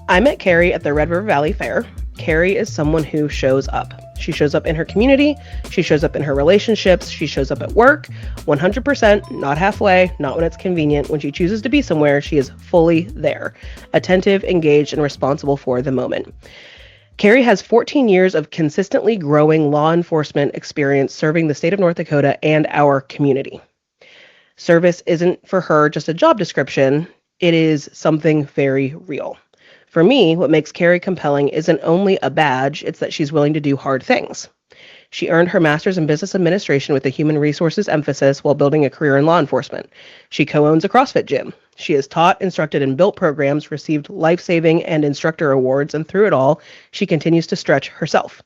I met Kerri at the Red River Valley Fair. Kerri is someone who shows up. She shows up in her community, she shows up in her relationships, she shows up at work, 100%, not halfway, not when it's convenient. When she chooses to be somewhere, she is fully there, attentive, engaged, and responsible for the moment. Kerri has 14 years of consistently growing law enforcement experience serving the state of North Dakota and our community. Service isn't for her just a job description, it is something very real. For me, what makes Kerri compelling isn't only a badge, it's that she's willing to do hard things. She earned her master's in business administration with a human resources emphasis while building a career in law enforcement. She co-owns a CrossFit gym. She has taught, instructed, and built programs, received life-saving and instructor awards, and through it all, she continues to stretch herself.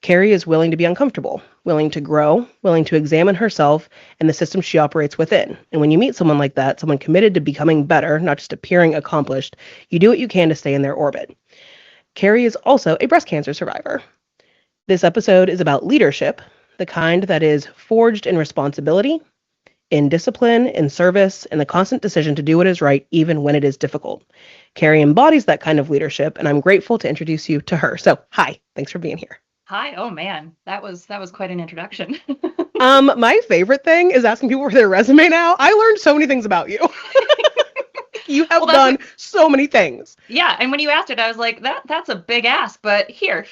Kerri is willing to be uncomfortable, willing to grow, willing to examine herself and the system she operates within. And when you meet someone like that, someone committed to becoming better, not just appearing accomplished, you do what you can to stay in their orbit. Kerri is also a breast cancer survivor. This episode is about leadership, the kind that is forged in responsibility, in discipline, in service, and the constant decision to do what is right even when it is difficult. Kerri embodies that kind of leadership, and I'm grateful to introduce you to her. So, hi, thanks for being here. Hi. Oh man, that was quite an introduction. My favorite thing is asking people for their resume now. I learned so many things about you. You have done so many things. Yeah, and when you asked it, I was like, that's a big ask, but here.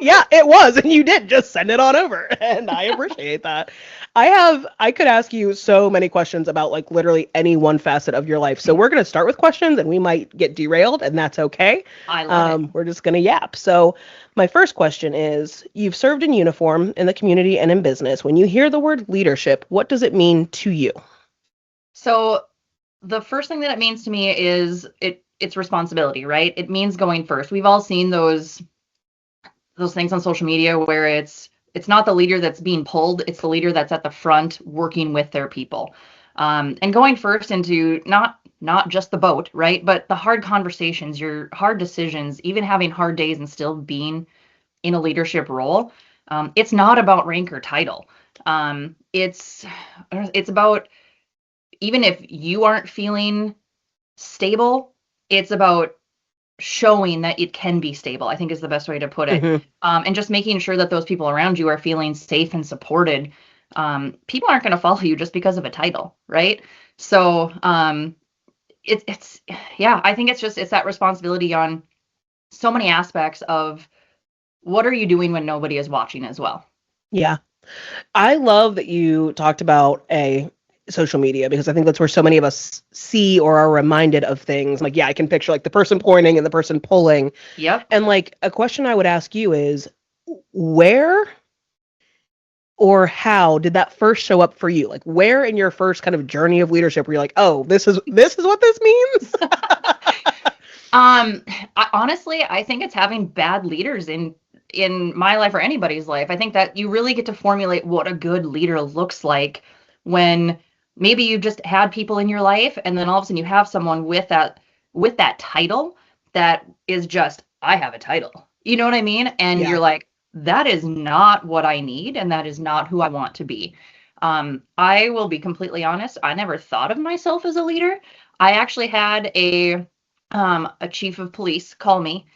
Yeah, it was, and you did just send it on over, and I appreciate that. I could ask you so many questions about like literally any one facet of your life. So we're going to start with questions and we might get derailed and that's okay. I love it. We're just going to yap. So my first question is, you've served in uniform in the community and in business. When you hear the word leadership, what does it mean to you? So the first thing that it means to me is it's responsibility, right? It means going first. We've all seen those things on social media where it's not the leader that's being pulled, it's the leader that's at the front working with their people. And going first into not just the boat, right? But the hard conversations, your hard decisions, even having hard days and still being in a leadership role. It's not about rank or title. It's about, even if you aren't feeling stable, it's about showing that it can be stable, I think is the best way to put it. Mm-hmm. And just making sure that those people around you are feeling safe and supported. People aren't going to follow you just because of a title, right? So it's I think it's that responsibility on so many aspects of what are you doing when nobody is watching as well. Yeah. I love that you talked about social media, because I think that's where so many of us see or are reminded of things. Like, yeah, I can picture like the person pointing and the person pulling. Yep. And like a question I would ask you is, where or how did that first show up for you? Like, where in your first kind of journey of leadership were you like, oh, this is what this means? Honestly, I think it's having bad leaders in my life or anybody's life. I think that you really get to formulate what a good leader looks like when maybe you've just had people in your life and then all of a sudden you have someone with that title that is just, I have a title. You know what I mean? And You're like, that is not what I need, and that is not who I want to be. I will be completely honest. I never thought of myself as a leader. I actually had a chief of police call me,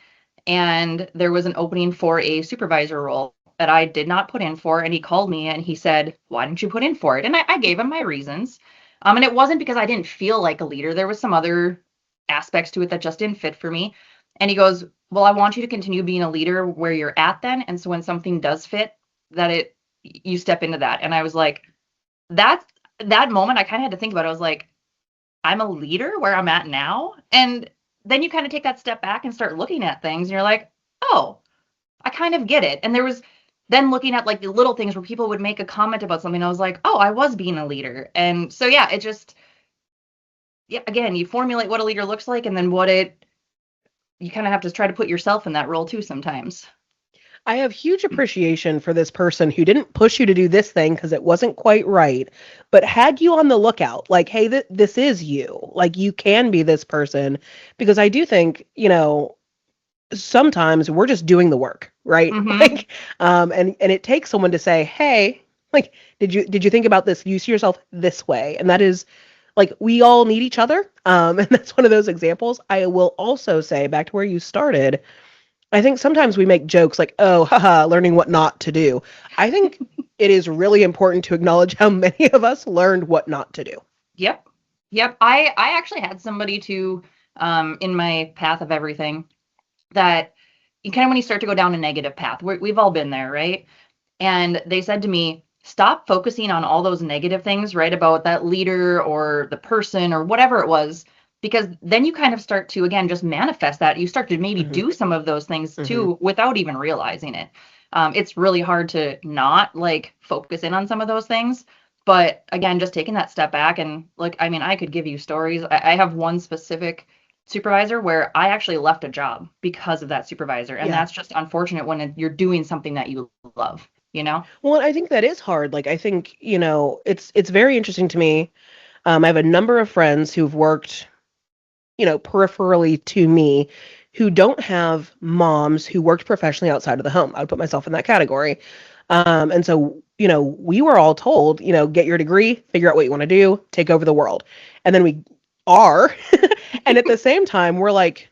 and there was an opening for a supervisor role that I did not put in for. And he called me and he said, why didn't you put in for it? And I gave him my reasons. And it wasn't because I didn't feel like a leader. There was some other aspects to it that just didn't fit for me. And he goes, well, I want you to continue being a leader where you're at then. And so when something does fit, that you step into that. And I was like, that moment, I kind of had to think about it. I was like, I'm a leader where I'm at now. And then you kind of take that step back and start looking at things and you're like, oh, I kind of get it. And there was then looking at like the little things where people would make a comment about something. I was like, oh, I was being a leader. And so, yeah, it just, again, you formulate what a leader looks like, and then you kind of have to try to put yourself in that role too sometimes. I have huge appreciation for this person who didn't push you to do this thing because it wasn't quite right, but had you on the lookout, like, hey, this is you. Like, you can be this person. Because I do think, sometimes we're just doing the work, right? Mm-hmm. Like, and it takes someone to say, hey, like, did you think about this? You see yourself this way. And that is like we all need each other. And that's one of those examples. I will also say, back to where you started, I think sometimes we make jokes like, oh, haha, learning what not to do. I think it is really important to acknowledge how many of us learned what not to do. Yep. Yep. I actually had somebody to in my path of everything that you kind of, when you start to go down a negative path, we've all been there, right? And they said to me, stop focusing on all those negative things, right? About that leader or the person or whatever it was, because then you kind of start to, again, just manifest that. You start to maybe Hmm. do some of those things Hmm. too without even realizing it. It's really hard to not like focus in on some of those things. But again, just taking that step back and like, I mean, I could give you stories. I have one specific supervisor where I actually left a job because of that supervisor. And Yeah. that's just unfortunate when you're doing something that you love, you know? Well, I think that is hard. Like, I think, it's very interesting to me. I have a number of friends who've worked, peripherally to me who don't have moms who worked professionally outside of the home. I would put myself in that category. And so, we were all told, get your degree, figure out what you want to do, take over the world. And then we are. And at the same time, we're like,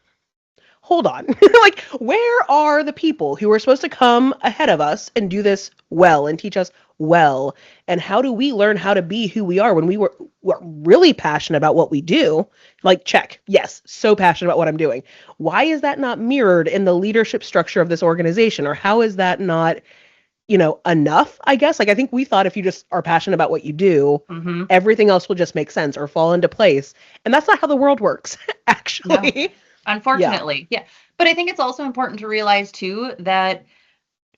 hold on. Like, where are the people who are supposed to come ahead of us and do this well and teach us well? And how do we learn how to be who we are when we're really passionate about what we do? Like, check. Yes, so passionate about what I'm doing. Why is that not mirrored in the leadership structure of this organization? Or how is that not, enough, I guess? Like, I think we thought if you just are passionate about what you do, Mm-hmm. everything else will just make sense or fall into place. And that's not how the world works, No, actually. Yeah. unfortunately. Yeah. But I think it's also important to realize too that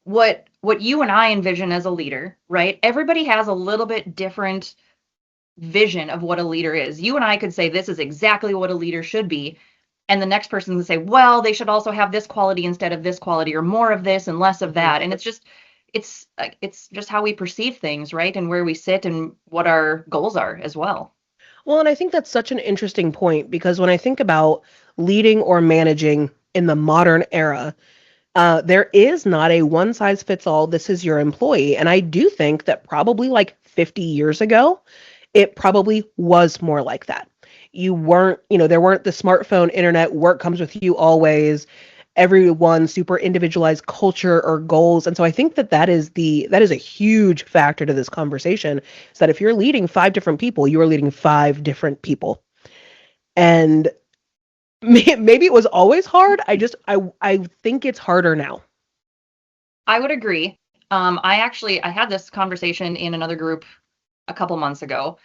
what you and I envision as a leader, right? Everybody has a little bit different vision of what a leader is. You and I could say this is exactly what a leader should be. And the next person would say, well, they should also have this quality instead of this quality, or more of this and less of Mhm. that. And it's just how we perceive things, right? And where we sit and what our goals are as well. Well, and I think that's such an interesting point because when I think about leading or managing in the modern era, there is not a one size fits all, this is your employee. And I do think that probably like 50 years ago, it probably was more like that. You weren't, there weren't the smartphone, internet, work comes with you always, everyone super individualized culture or goals. And so I think that is a huge factor to this conversation is that if you're leading five different people, you are leading five different people. And maybe it was always hard. I think it's harder now. I would agree. I had this conversation in another group a couple months ago,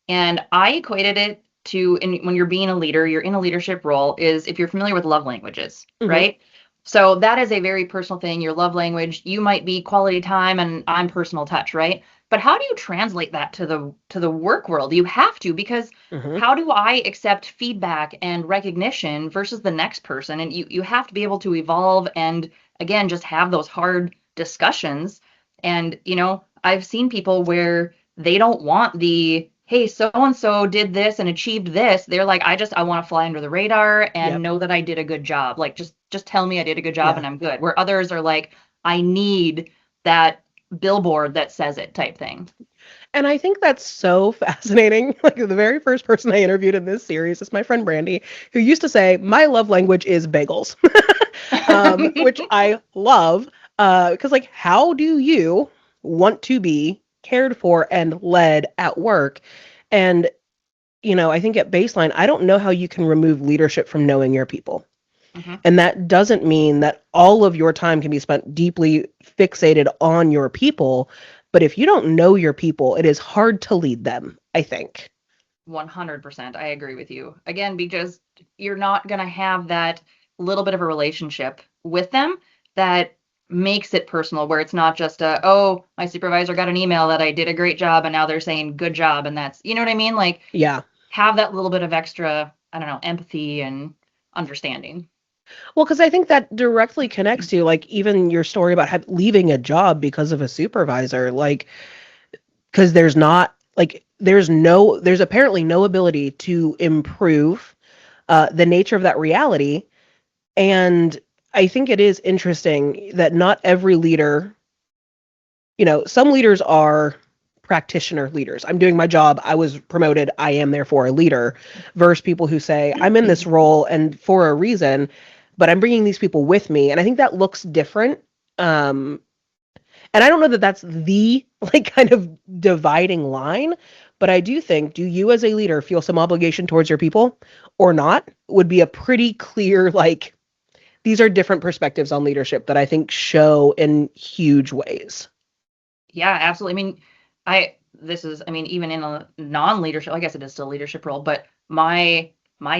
and I equated it to when you're being a leader, you're in a leadership role, is if you're familiar with love languages, Hmm. right? So that is a very personal thing. Your love language, you might be quality time and I'm personal touch, right? But how do you translate that to the work world? You have to, because Hmm. how do I accept feedback and recognition versus the next person? And you have to be able to evolve and again just have those hard discussions. And I've seen people where they don't want the hey, so and so did this and achieved this. They're like, I want to fly under the radar and Yep. know that I did a good job. Like just tell me I did a good job Yeah. and I'm good. Where others are like, I need that billboard that says it type thing. And I think that's so fascinating. Like the very first person I interviewed in this series is my friend Brandy, who used to say, my love language is bagels, which I love. Because, like, how do you want to be cared for and led at work? And, I think at baseline, I don't know how you can remove leadership from knowing your people. Mhm. And that doesn't mean that all of your time can be spent deeply fixated on your people. But if you don't know your people, it is hard to lead them, I think. 100%. I agree with you. Again, because you're not going to have that little bit of a relationship with them that makes it personal, where it's not just oh, my supervisor got an email that I did a great job and now they're saying good job. And that's, you know what I mean? Like Yeah. have that little bit of extra, I don't know, empathy and understanding. Well, because I think that directly connects to like even your story about leaving a job because of a supervisor. Like, because there's apparently no ability to improve the nature of that reality. And I think it is interesting that not every leader, some leaders are practitioner leaders. I'm doing my job. I was promoted. I am therefore a leader, versus people who say, I'm in this role and for a reason, but I'm bringing these people with me. And I think that looks different. And I don't know that that's the like kind of dividing line, but I do think, do you as a leader feel some obligation towards your people or not? Would be a pretty clear, like, these are different perspectives on leadership that I think show in huge ways. Yeah, absolutely. I mean, even in a non-leadership, I guess it is still a leadership role, but my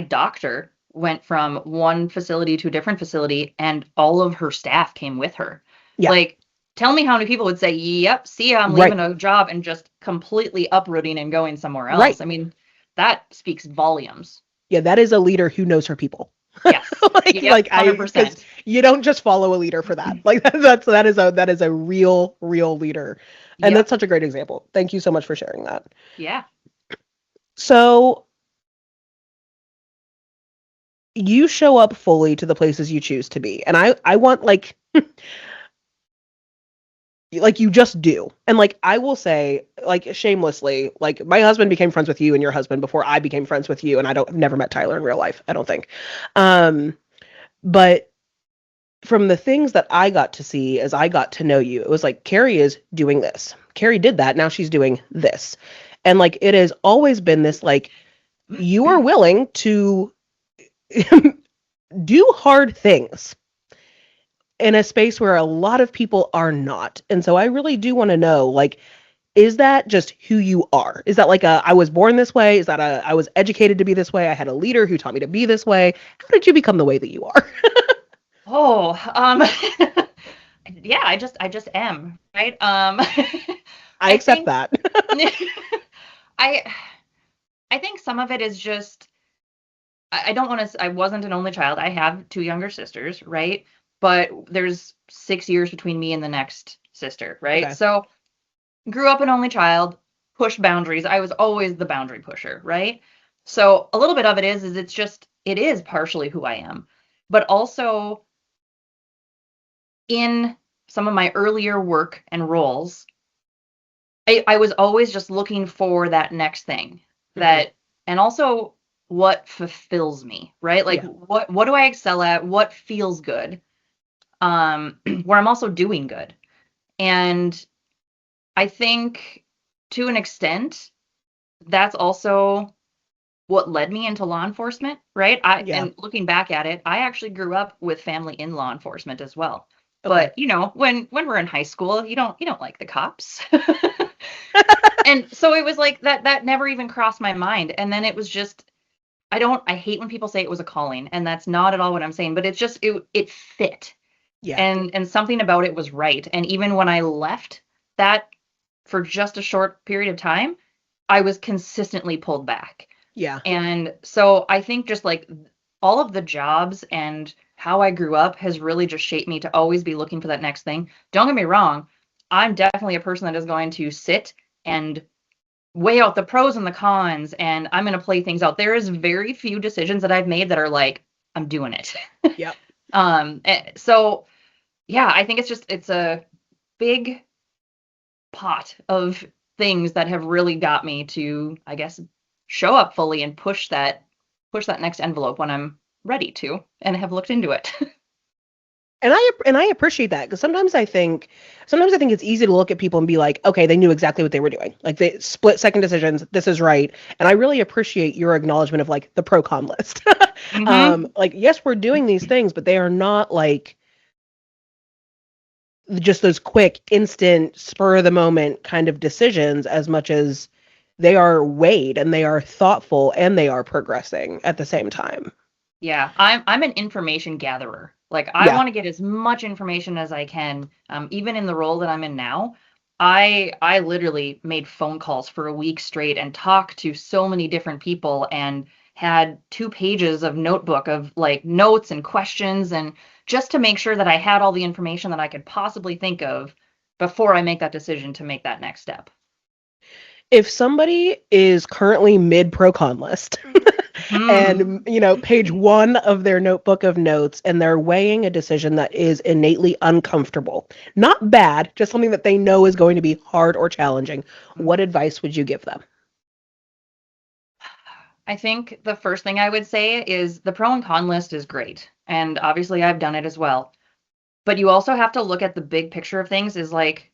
doctor went from one facility to a different facility and all of her staff came with her. Yeah. Like, tell me how many people would say, yep, see, I'm Right. leaving a job and just completely uprooting and going somewhere else. Right. I mean, that speaks volumes. Yeah, that is a leader who knows her people. Yes. Like, Yep, like 100%. you don't just follow a leader for that. Like that is a real leader. And Yep. that's such a great example. Thank you so much for sharing that. Yeah. So you show up fully to the places you choose to be. And I want like you just do. And like I will say, like shamelessly, like my husband became friends with you and your husband before I became friends with you, and I've never met Tyler in real life, I don't think. But from the things that I got to see as I got to know you, it was like Kerri is doing this. Kerri did that, now she's doing this. And like it has always been this like you are willing to do hard things in a space where a lot of people are not. And so I really do want to know, like, is that just who you are? Is that like a I was born this way? Is that a I was educated to be this way? I had a leader who taught me to be this way. How did you become the way that you are? Oh, yeah, I just am, right? I I accept think that. I I think some of it is just I don't want to I wasn't an only child. I have two younger sisters, right? But there's 6 years between me and the next sister, right? Okay. So grew up an only child, pushed boundaries. I was always the boundary pusher, right? So a little bit of it is it is partially who I am. But also in some of my earlier work and roles, I was always just looking for that next thing that, and also what fulfills me, right? Like Yeah. what do I excel at? What feels good? Where I'm also doing good. And I think to an extent, that's also what led me into law enforcement, right? Yeah. And looking back at it, I actually grew up with family in law enforcement as well. Okay. But when we're in high school, you don't like the cops. And so it was like that never even crossed my mind. And then it was just I hate when people say it was a calling, and that's not at all what I'm saying, but it's just it fit. Yeah. And something about it was right. And even when I left that for just a short period of time, I was consistently pulled back. Yeah. And so I think just like all of the jobs and how I grew up has really just shaped me to always be looking for that next thing. Don't get me wrong, I'm definitely a person that is going to sit and weigh out the pros and the cons, and I'm going to play things out. There is very few decisions that I've made that are like, I'm doing it. Yep. So yeah, I think it's a big pot of things that have really got me to, I guess, show up fully and push that next envelope when I'm ready to and have looked into it. And I appreciate that because sometimes I think it's easy to look at people and be like, okay, they knew exactly what they were doing. Like they split second decisions. This is right. And I really appreciate your acknowledgement of like the pro con list. Mm-hmm. Like yes, we're doing these things, but they are not like just those quick, instant, spur of the moment kind of decisions as much as they are weighed and they are thoughtful and they are progressing at the same time. Yeah, I'm an information gatherer. Like I Yeah. want to get as much information as I can. Even in the role that I'm in now, I literally made phone calls for a week straight and talked to so many different people and had 2 pages of notebook of like notes and questions and just to make sure that I had all the information that I could possibly think of before I make that decision to make that next step. If somebody is currently mid pro con list Hmm. and, page 1 of their notebook of notes, and they're weighing a decision that is innately uncomfortable. Not bad, just something that they know is going to be hard or challenging. What advice would you give them? I think the first thing I would say is the pro and con list is great. And obviously I've done it as well. But you also have to look at the big picture of things is like,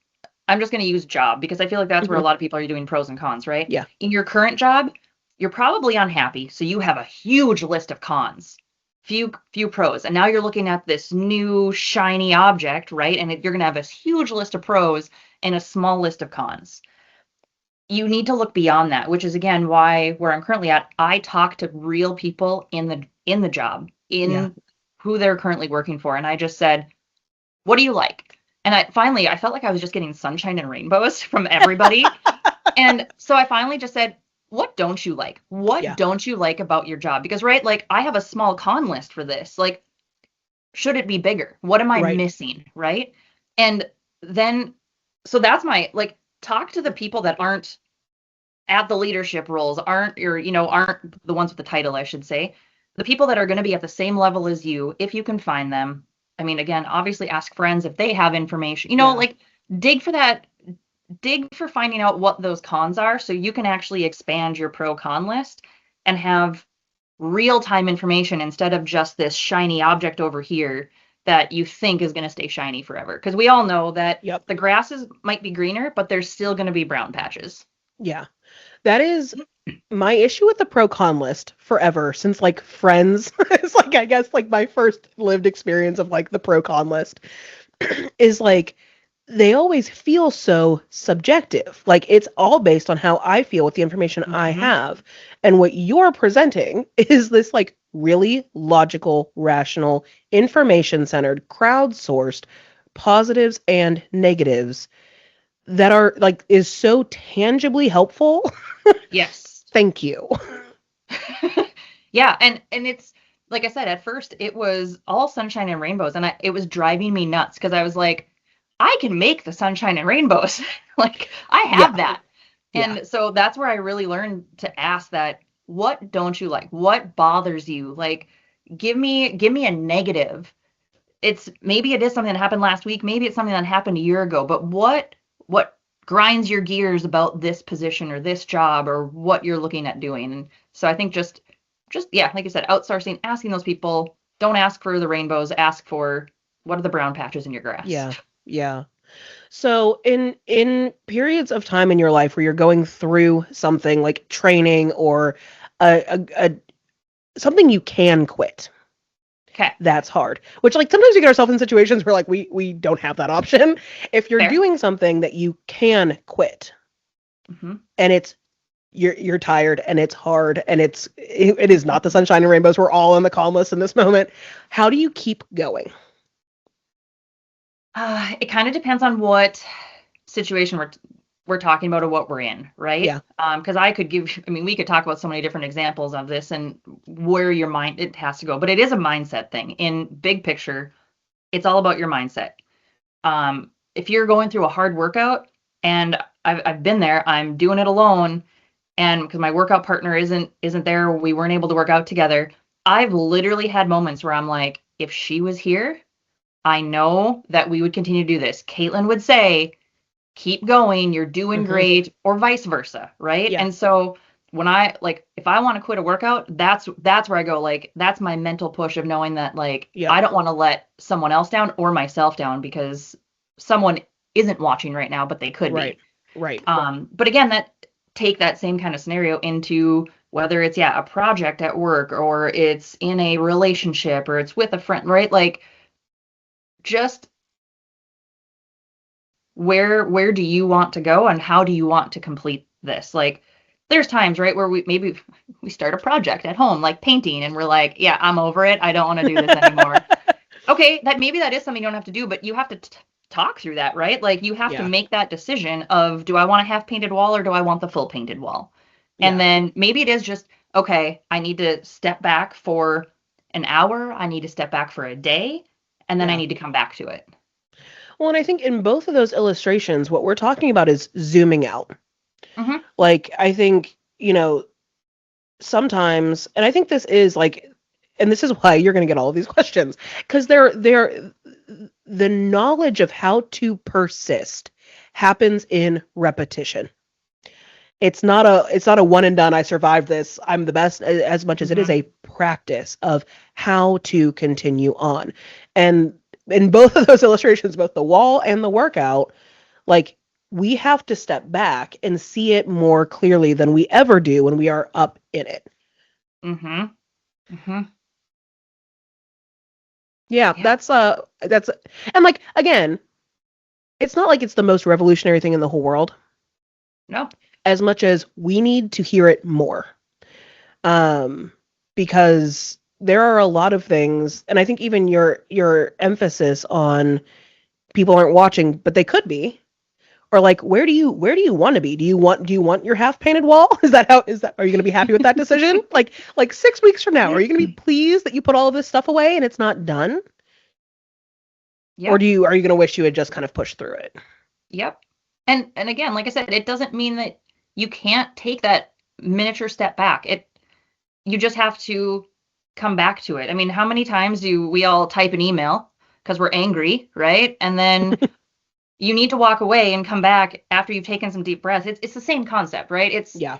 I'm just going to use job because I feel like that's where a Mhm. lot of people are doing pros and cons, right? Yeah. In your current job, you're probably unhappy. So you have a huge list of cons, few pros. And now you're looking at this new shiny object, right? And you're going to have this huge list of pros and a small list of cons. You need to look beyond that, which is again why where I'm currently at, I talk to real people in the job, Yeah. in who they're currently working for. And I just said, what do you like? And I felt like I was just getting sunshine and rainbows from everybody. And so I finally just said, what don't you like? What Yeah. don't you like about your job? Because, right, like I have a small con list for this. Like, should it be bigger? What am I Right. missing? Right. And then, so that's my like, talk to the people that aren't at the leadership roles, aren't the ones with the title, I should say. The people that are going to be at the same level as you, if you can find them. I mean, again, obviously ask friends if they have information. Yeah. Like dig for that, dig for finding out what those cons are so you can actually expand your pro con list and have real time information instead of just this shiny object over here that you think is going to stay shiny forever. Because we all know that Yep. the grasses might be greener, but there's still going to be brown patches. Yeah. That is my issue with the pro con list forever since like Friends. It's like I guess like my first lived experience of like the pro con list is like they always feel so subjective. Like it's all based on how I feel with the information I Hmm. have. And what you're presenting is this like really logical, rational, information centered, crowdsourced positives and negatives that are like is so tangibly helpful. Yes. Thank you. Yeah, and it's like I said, at first it was all sunshine and rainbows, and it was driving me nuts because I was like, I can make the sunshine and rainbows. Like I Yeah. have that. Yeah. And so that's where I really learned to ask that, what don't you like? What bothers you? Like give me a negative. It's maybe it is something that happened last week, maybe it's something that happened a year ago, but what grinds your gears about this position or this job or what you're looking at doing? And so I think just yeah, like I said, outsourcing, asking those people, don't ask for the rainbows, ask for what are the brown patches in your grass. Yeah. Yeah. So in periods of time in your life where you're going through something like training or a something you can quit, Okay, that's hard. Which like sometimes we get ourselves in situations where like we don't have that option. If you're fair. doing something that you can quit Hmm. and it's you're tired and it's hard and it is not the sunshine and rainbows. We're all in the calmness in this moment. How do you keep going? It kind of depends on what situation we're talking about or what we're in, right? Yeah. Because I mean, we could talk about so many different examples of this and where your mind it has to go, but it is a mindset thing. In big picture, it's all about your mindset. If you're going through a hard workout, and I've been there, I'm doing it alone, and because my workout partner isn't there, we weren't able to work out together. I've literally had moments where I'm like, if she was here, I know that we would continue to do this. Caitlin would say, keep going, you're doing Hmm. great, or vice versa, right? Yeah. And so when I like if I want to quit a workout, that's where I go, like that's my mental push of knowing that like Yep. I don't want to let someone else down or myself down because someone isn't watching right now, but they could Right. be. Right. But again, take that same kind of scenario into whether it's yeah, a project at work or it's in a relationship or it's with a friend, right? Like just where do you want to go and how do you want to complete this? Like there's times, right, where we start a project at home like painting and we're like, yeah, I'm over it, I don't want to do this anymore. Okay, that maybe that is something you don't have to do, but you have to talk through that, right? Like you have to Yeah. make that decision of, do I want a half painted wall or do I want the full painted wall? And Yeah. then maybe it is just, okay, I need to step back for an hour, I need to step back for a day, and then I Yeah. need to come back to it. Well, and I think in both of those illustrations, what we're talking about is zooming out. Hmm. Like, I think, sometimes, and I think this is like, and this is why you're going to get all of these questions, because the knowledge of how to persist happens in repetition. It's not a one and done. I survived this. I'm the best, as much as it is Hmm. a practice of how to continue on. And in both of those illustrations, both the wall and the workout, like we have to step back and see it more clearly than we ever do when we are up in it. Hmm. Hmm. Yeah, Yeah. that's and like again, it's not like it's the most revolutionary thing in the whole world, No. as much as we need to hear it more. Um because there are a lot of things, and I think even your emphasis on people aren't watching, but they could be, or like where do you want to be? Do you want your half painted wall? Is that are you going to be happy with that decision? Like 6 weeks from now, are you going to be pleased that you put all of this stuff away and it's not done? Or Yeah. are you going to wish you had just kind of pushed through it? Yep. And again, like I said, it doesn't mean that you can't take that miniature step back. You just have to come back to it. I mean, how many times do we all type an email because we're angry, right? And then you need to walk away and come back after you've taken some deep breaths. It's the same concept, right? It's Yeah.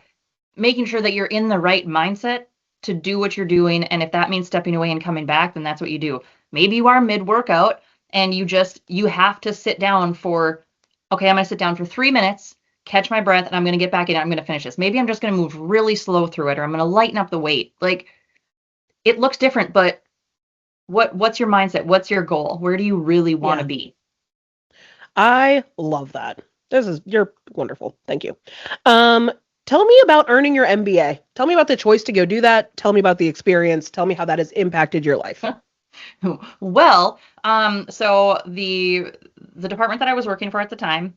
making sure that you're in the right mindset to do what you're doing. And if that means stepping away and coming back, then that's what you do. Maybe you are mid workout and you have to sit down for, okay, I'm going to sit down for 3 minutes, catch my breath, and I'm going to get back in. I'm going to finish this. Maybe I'm just going to move really slow through it, or I'm going to lighten up the weight. Like it looks different, but what's your mindset? What's your goal? Where do you really want to Yeah. be? I love that. You're wonderful. Thank you. Um, Tell me about earning your MBA. Tell me about the choice to go do that. Tell me about the experience. Tell me how that has impacted your life. Well, so the department that I was working for at the time,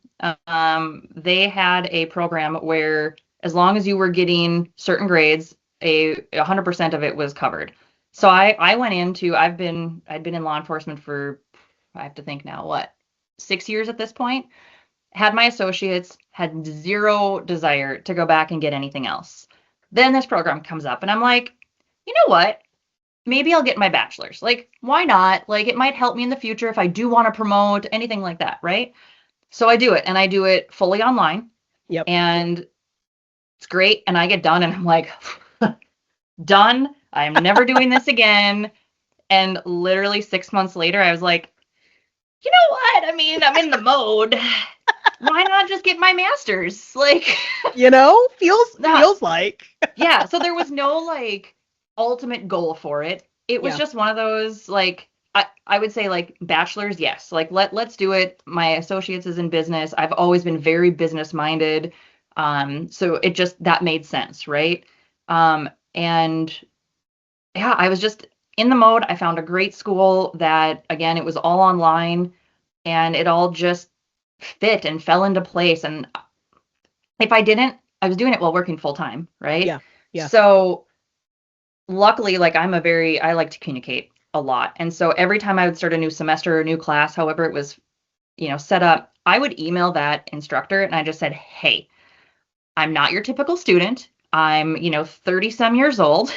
they had a program where as long as you were getting certain grades, 100% of it was covered. So I went into I'd been in law enforcement for, I have to think now, what, 6 years at this point. Had my associates, had zero desire to go back and get anything else. Then this program comes up, and I'm like, you know what? Maybe I'll get my bachelor's. Like, why not? Like, it might help me in the future if I do want to promote anything like that, right? So I do it, and I do it fully online, Yep. and it's great. And I get done, and I'm like, done. I'm never doing this again. And literally 6 months later, I was like, you know what? I mean, I'm in the mode. Why not just get my master's? Like, Feels not, feels like. yeah. So there was no like ultimate goal for it. It was Yeah. just one of those like I would say like bachelor's, yes. Like let's do it. My associates is in business. I've always been very business minded. So it just that made sense, right? And yeah, I was just in the mode. I found a great school that again, it was all online and it all just fit and fell into place. And if I didn't, I was doing it while working full time, right? Yeah. Yeah. So luckily, like I like to communicate a lot. And so every time I would start a new semester or a new class, however it was, set up, I would email that instructor and I just said, hey, I'm not your typical student. I'm, 30 some years old.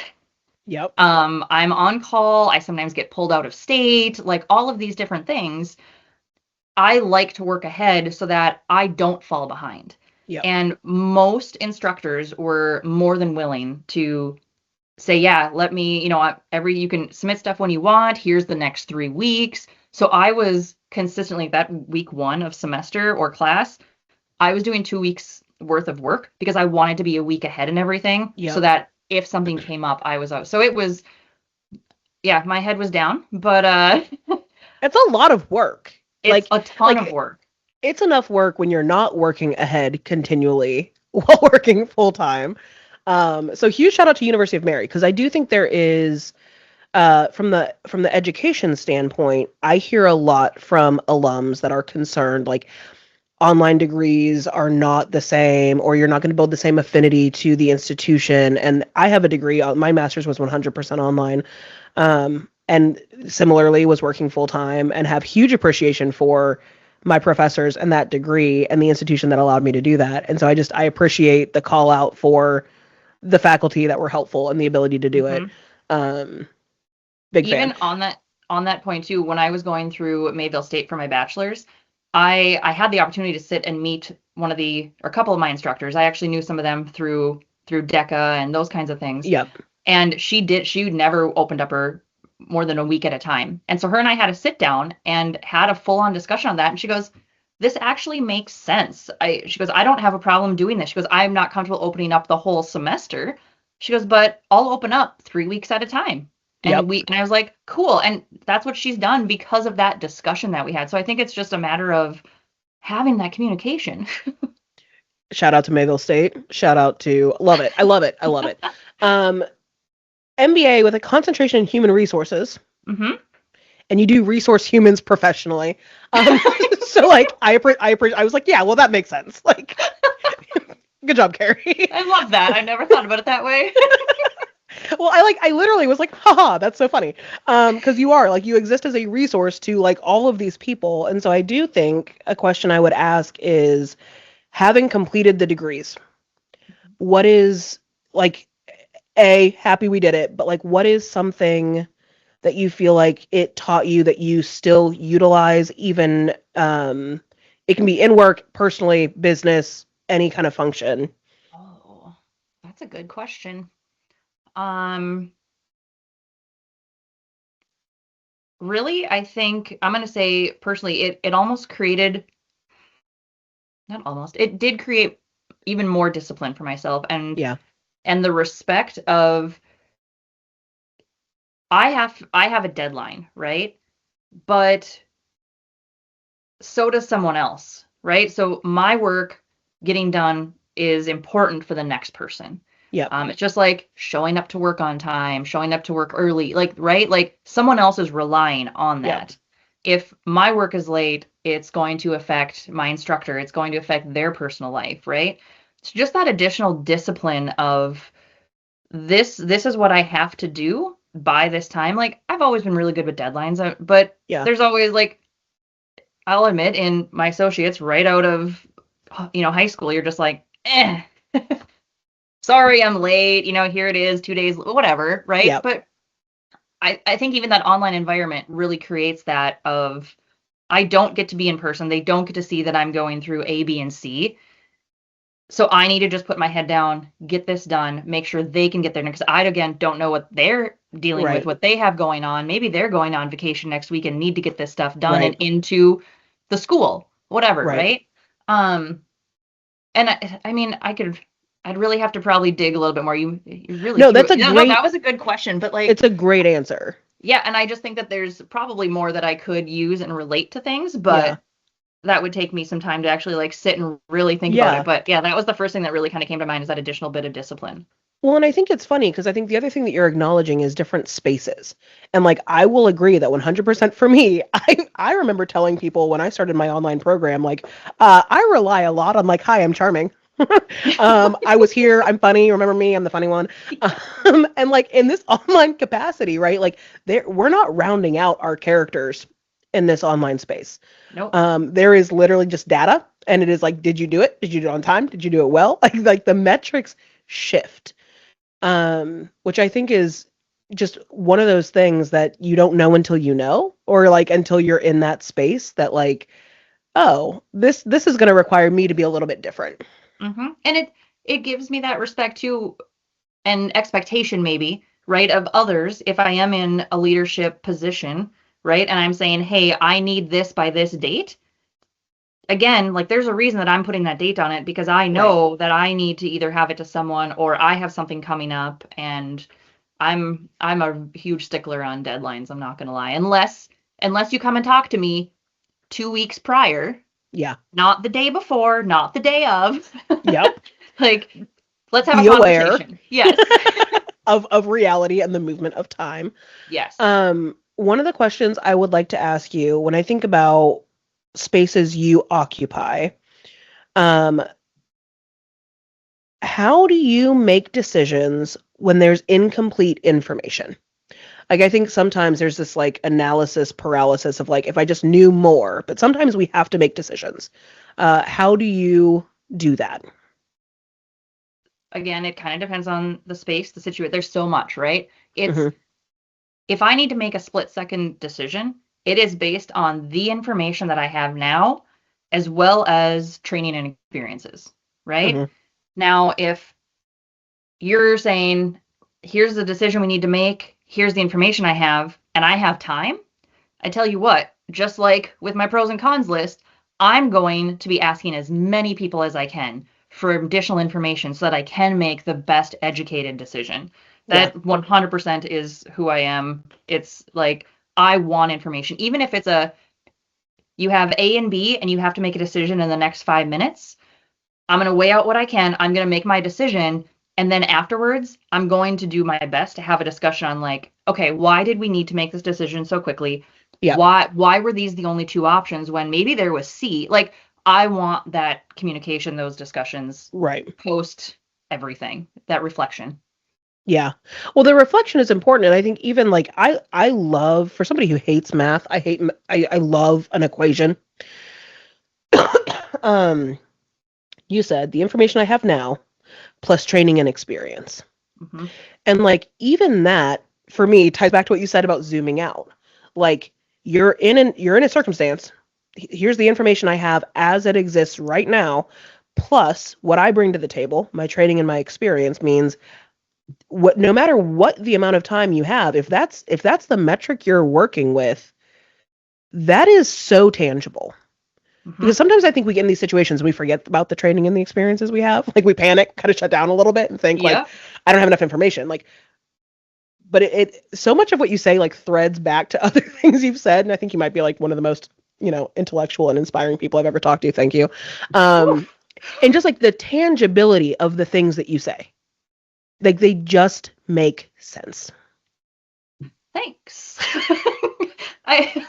Yep. I'm on call. I sometimes get pulled out of state, like all of these different things. I like to work ahead so that I don't fall behind. Yep. And most instructors were more than willing to say, yeah, let me, you can submit stuff when you want. Here's the next 3 weeks. So I was consistently that week one of semester or class, I was doing 2 weeks worth of work because I wanted to be a week ahead and everything so Yep. that if something came up, I was out. So it was, yeah, my head was down, but It's a lot of work. it's Like a ton of like work. it's enough work when you're not working ahead continually while working full time. So huge shout out to University of Mary, because I do think there is, from the education standpoint, I hear a lot from alums that are concerned, like online degrees are not the same, or you're not going to build the same affinity to the institution. And I have a degree. My master's was 100% online, and similarly was working full time, and have huge appreciation for my professors and that degree and the institution that allowed me to do that. And so I appreciate the call out for the faculty that were helpful and the ability to do it. Big Even fan. on that point too, when I was going through Mayville State for my bachelor's, I had the opportunity to sit and meet a couple of my instructors. I actually knew some of them through DECA and those kinds of things. Yep. And she never opened up her more than a week at a time. And so her and I had a sit down and had a full on discussion on that. And she goes, this actually makes sense. She goes, I don't have a problem doing this. She goes, I'm not comfortable opening up the whole semester. She goes, but I'll open up 3 weeks at a time. And Yep. and I was like, cool. And that's what she's done because of that discussion that we had. So I think it's just a matter of having that communication. Shout out to Mayville State. Shout out to love it. I love it. I love it. MBA with a concentration in human resources. Mm-hmm. And you do resource humans professionally. So like I was like, yeah, well that makes sense. Like good job, Kerri. I love that. I never thought about it that way. Well, I literally was like, haha, that's so funny. Because you are like you exist as a resource to like all of these people. And so I do think a question I would ask is, having completed the degrees, what is like happy we did it, but like what is something that you feel like it taught you that you still utilize even it can be in work, personally, business, any kind of function? Oh, that's a good question. Really, I think I'm going to say personally, it almost created, not almost, it did create even more discipline for myself Yeah. and the respect of I have a deadline, right? But so does someone else, right? So my work getting done is important for the next person. Yep. It's just like showing up to work on time, showing up to work early, like, right? Like someone else is relying on that. Yep. If my work is late, it's going to affect my instructor. It's going to affect their personal life, right? It's just that additional discipline of this is what I have to do by this time. Like I've always been really good with deadlines, but there's always like, I'll admit in my associates right out of, high school, you're just like, sorry, I'm late. Here it is, 2 days, whatever. Right. Yep. But I think even that online environment really creates that of, I don't get to be in person. They don't get to see that I'm going through A, B, and C. So I need to just put my head down, get this done, make sure they can get there. Because I, again, don't know what they're dealing with, what they have going on. Maybe they're going on vacation next week and need to get this stuff done and into the school, whatever, right? And I mean, I'd really have to probably dig a little bit more. You really no, that's that was a good question, but like it's a great answer. Yeah, and I just think that there's probably more that I could use and relate to things, but that would take me some time to actually like sit and really think about it. But yeah, that was the first thing that really kind of came to mind, is that additional bit of discipline. Well, and I think it's funny because I think the other thing that you're acknowledging is different spaces. And like, I will agree that 100% for me, I remember telling people when I started my online program, like, I rely a lot on like, hi, I'm charming. I was here, I'm funny, remember me, I'm the funny one. And like in this online capacity, right? Like we're not rounding out our characters in this online space. Nope. There is literally just data, and it is like, did you do it? Did you do it on time? Did you do it well? Like the metrics shift. Which I think is just one of those things that you don't know until you know, or like until you're in that space that like, oh, this is going to require me to be a little bit different. Mm-hmm. And it gives me that respect too, and expectation maybe, right, of others. If I am in a leadership position, right, and I'm saying, hey, I need this by this date. Again, like there's a reason that I'm putting that date on it, because I know that I need to either have it to someone or I have something coming up, and I'm a huge stickler on deadlines. I'm not going to lie. Unless you come and talk to me 2 weeks prior. Yeah. Not the day before, not the day of. Yep. Like, let's have be a conversation. Aware. Yes. of reality and the movement of time. Yes. One of the questions I would like to ask you, when I think about spaces you occupy, how do you make decisions when there's incomplete information? Like, I think sometimes there's this like analysis paralysis of like, if I just knew more, but sometimes we have to make decisions. How do you do that? again, it kind of depends on the space, the situation. There's so much, right? It's Mm-hmm. if I need to make a split second decision, it is based on the information that I have now, as well as training and experiences, right? Mm-hmm. Now, if you're saying, here's the decision we need to make, here's the information I have, and I have time, I tell you what, just like with my pros and cons list, I'm going to be asking as many people as I can for additional information so that I can make the best educated decision. Yeah. That 100% is who I am. It's like I want information. Even if it's you have A and B and you have to make a decision in the next 5 minutes, I'm going to weigh out what I can. I'm going to make my decision. And then afterwards, I'm going to do my best to have a discussion on like, okay, why did we need to make this decision so quickly? Yeah. Why were these the only two options when maybe there was C? Like I want that communication, those discussions Right. post everything, that reflection. Yeah. Well, the reflection is important, and I think even like I love for somebody who hates math, I love an equation. um, you said the information I have now plus training and experience. Hmm. And like even that for me ties back to what you said about zooming out. Like you're in a circumstance. Here's the information I have as it exists right now, plus what I bring to the table, my training and my experience means what no matter what the amount of time you have, if that's the metric you're working with, that is so tangible. Hmm. Because sometimes I think we get in these situations and we forget about the training and the experiences we have. Like we panic, kind of shut down a little bit and think like, Yeah. I don't have enough information. Like, but it so much of what you say like threads back to other things you've said, and I think you might be like one of the most intellectual and inspiring people I've ever talked to. Thank you. Whew. Um, and just like the tangibility of the things that you say, like they just make sense. Thanks. I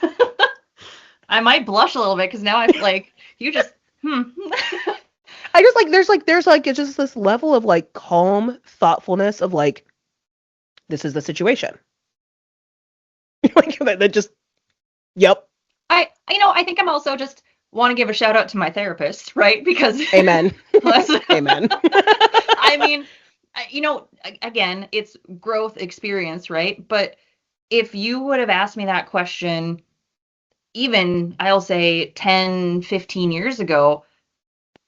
I might blush a little bit because now I like you just I just there's like it's just this level of like calm thoughtfulness of like this is the situation. Like that just yep. I think I'm also just want to give a shout out to my therapist, right? Because Amen. let's, Amen. I mean, again, it's growth experience, right? But if you would have asked me that question, even I'll say 10, 15 years ago,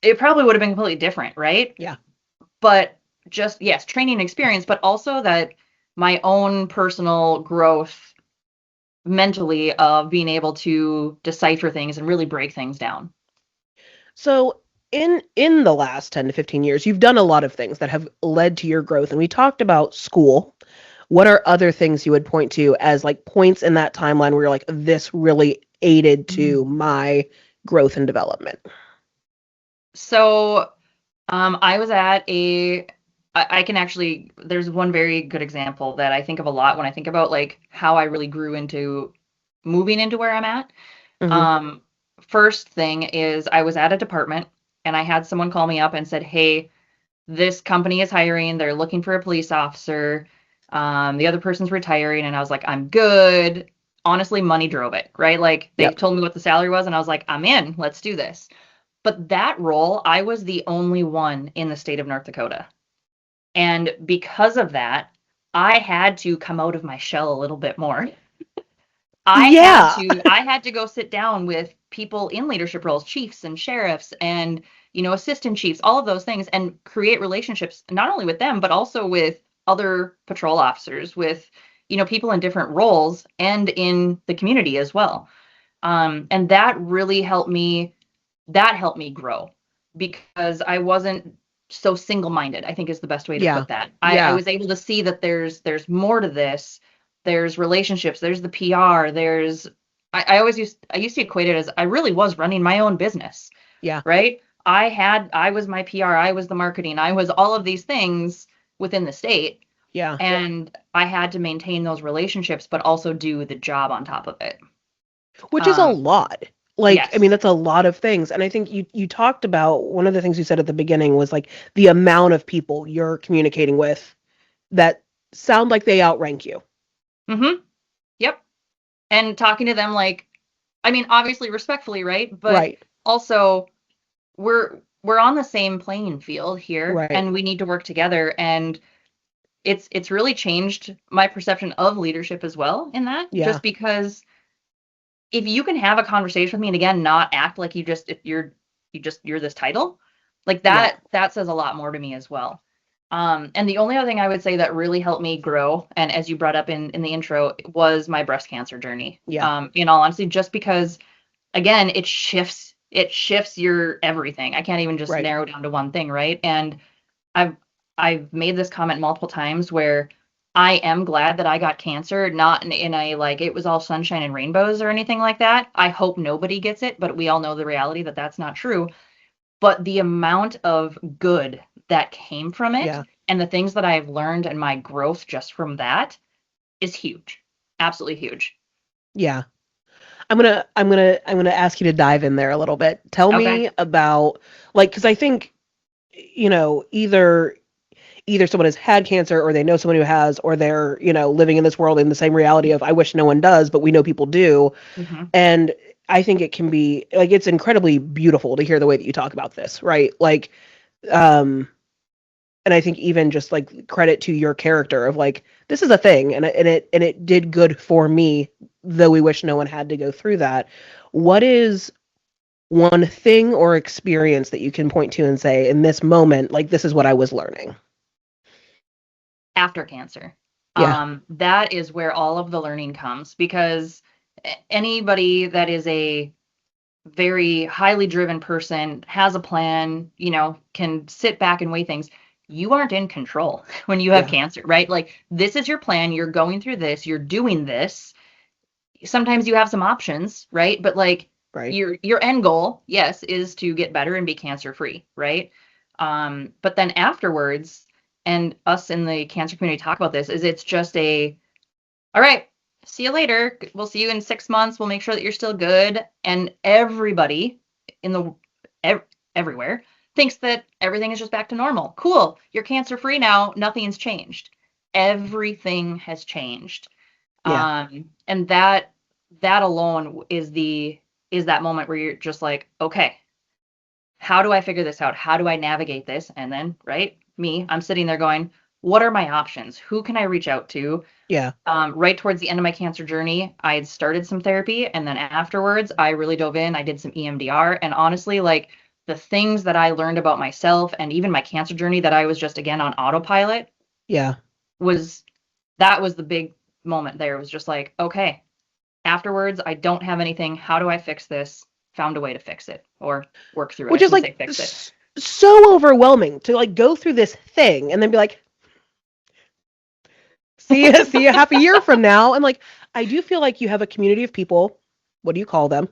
it probably would have been completely different, right? Yeah. But just, yes, training experience, but also that my own personal growth mentally of being able to decipher things and really break things down. So in the last 10 to 15 years, you've done a lot of things that have led to your growth. And we talked about school. What are other things you would point to as like points in that timeline where you're like, this really aided to my growth and development? So I was at I can actually, there's one very good example that I think of a lot when I think about like how I really grew into moving into where I'm at. Hmm. Um, First thing is I was at a department and I had someone call me up and said, hey, this company is hiring. They're looking for a police officer. The other person's retiring. And I was like, I'm good. Honestly, money drove it, right? Like they Yep. told me what the salary was and I was like, I'm in. Let's do this. But that role, I was the only one in the state of North Dakota. And because of that, I had to come out of my shell a little bit more. Yeah. I had to go sit down with people in leadership roles, chiefs and sheriffs and assistant chiefs, all of those things and create relationships not only with them but also with other patrol officers, with people in different roles and in the community as well. And that really helped me grow because I wasn't so single-minded, I think is the best way to Yeah. put that. I Yeah. was able to see that there's more to this. There's relationships, there's the PR, there's I used to equate it as I really was running my own business, Yeah. right? I was my PR, I was the marketing, I was all of these things within the state, Yeah. and I had to maintain those relationships but also do the job on top of it. Which is a Um, lot. Like, I mean, yes. that's a lot of things. And I think you talked about one of the things you said at the beginning was like the amount of people you're communicating with that sound like they outrank you. Mm-hmm. Yep. And talking to them like, I mean, obviously respectfully, right? But Right. also we're we're on the same playing field here, Right. and we need to work together. And it's really changed my perception of leadership as well in that, Yeah. just because if you can have a conversation with me and again not act like you're this title, like Yeah. that says a lot more to me as well. And the only other thing I would say that really helped me grow, and as you brought up in the intro, was my breast cancer journey. Yeah. In all honesty, just because again, it shifts your everything. I can't even just Right. narrow down to one thing, right? And I've I've made this comment multiple times where I am glad that I got cancer, not in a like it was all sunshine and rainbows or anything like that. I hope nobody gets it, but we all know the reality that that's not true. But the amount of good that came from it Yeah. and the things that I've learned and my growth just from that is huge. Absolutely huge. Yeah. I'm gonna ask you to dive in there a little bit. Tell Okay. me about, like, because I think, either someone has had cancer or they know someone who has, or they're, living in this world in the same reality of I wish no one does, but we know people do. Hmm. And I think it can be like it's incredibly beautiful to hear the way that you talk about this, right? Like, um, and I think even just like credit to your character of like this is a thing, and it did good for me, though we wish no one had to go through that. What is one thing or experience that you can point to and say in this moment, like this is what I was learning? After cancer. Yeah, That is where all of the learning comes because anybody that is a very highly driven person has a plan, can sit back and weigh things. You aren't in control when you have yeah, cancer, right? Like this is your plan, you're going through this, you're doing this. Sometimes you have some options, right? But like right. your end goal, yes, is to get better and be cancer free, right? But then afterwards, and us in the cancer community talk about this, is it's just all right, see you later. We'll see you in 6 months. We'll make sure that you're still good. And everybody in the ev- everywhere thinks that everything is just back to normal. Cool. You're cancer free now. Nothing's changed. Everything has changed. Yeah. And that alone is that moment where you're just like, okay, how do I figure this out? How do I navigate this? And then, right, I'm sitting there going, what are my options? Who can I reach out to? Yeah. Right towards the end of my cancer journey, I had started some therapy, and then afterwards, I really dove in. I did some EMDR, and honestly, like the things that I learned about myself and even my cancer journey that I was just again on autopilot Yeah. was that was the big moment there. It was just like, okay, afterwards, I don't have anything. How do I fix this? Found a way to fix it or work through it. I Which is shouldn't like say fix it. so overwhelming to like go through this thing and then be like, see you half a year from now. And like, I do feel like you have a community of people. What do you call them?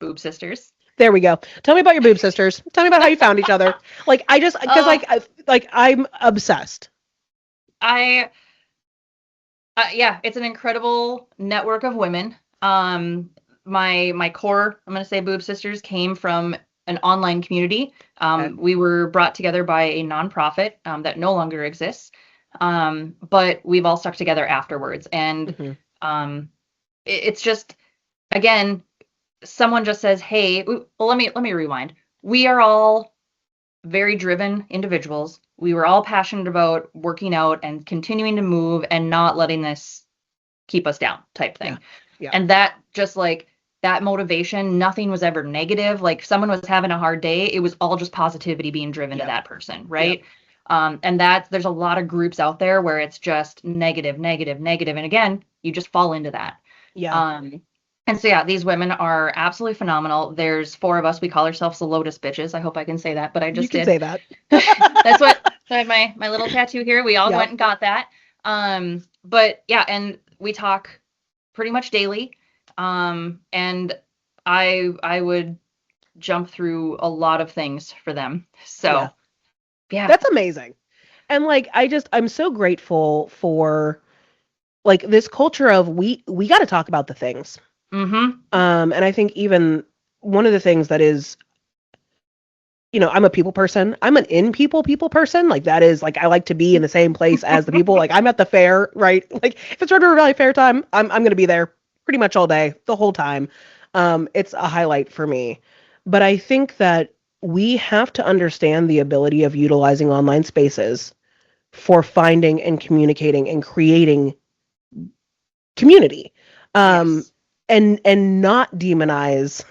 Boob sisters. There we go. Tell me about your boob sisters. Tell me about how you found each other. Like, I just because Uh, I'm obsessed. I yeah, it's an incredible network of women. My core, I'm gonna say, boob sisters came from an online community. Okay. We were brought together by a nonprofit that no longer exists, but we've all stuck together afterwards. And Hmm. um, it's just again, someone just says, "Hey, well, let me rewind. We are all very driven individuals. We were all passionate about working out and continuing to move and not letting this keep us down type Yeah. thing. Yeah. And that just like that motivation, nothing was ever negative. Like someone was having a hard day, it was all just positivity being driven to Yep. that person, Yep. right? And that there's a lot of groups out there where it's just negative, negative, negative. And again, you just fall into that. Yeah. Um, and so yeah, these women are absolutely phenomenal. There's four of us. We call ourselves the Lotus Bitches. I hope I can say that, but I You just can did. say that. That's what so I have my little tattoo here. We all went Yep. and got that. But yeah, and we talk pretty much daily. And I would jump through a lot of things for them. Yeah. So yeah. That's amazing. And like I'm so grateful for like this culture of we got to talk about the things. Mm-hmm. And I think even one of the things that is, I'm a people person. I'm an in people person. Like that is like I like to be in the same place as the people. Like I'm at the fair, right? Like if it's Red River Valley Fair time, I'm gonna be there pretty much all day, the whole time. It's a highlight for me. But I think that we have to understand the ability of utilizing online spaces for finding and communicating and creating community. Um, Yes. and not demonize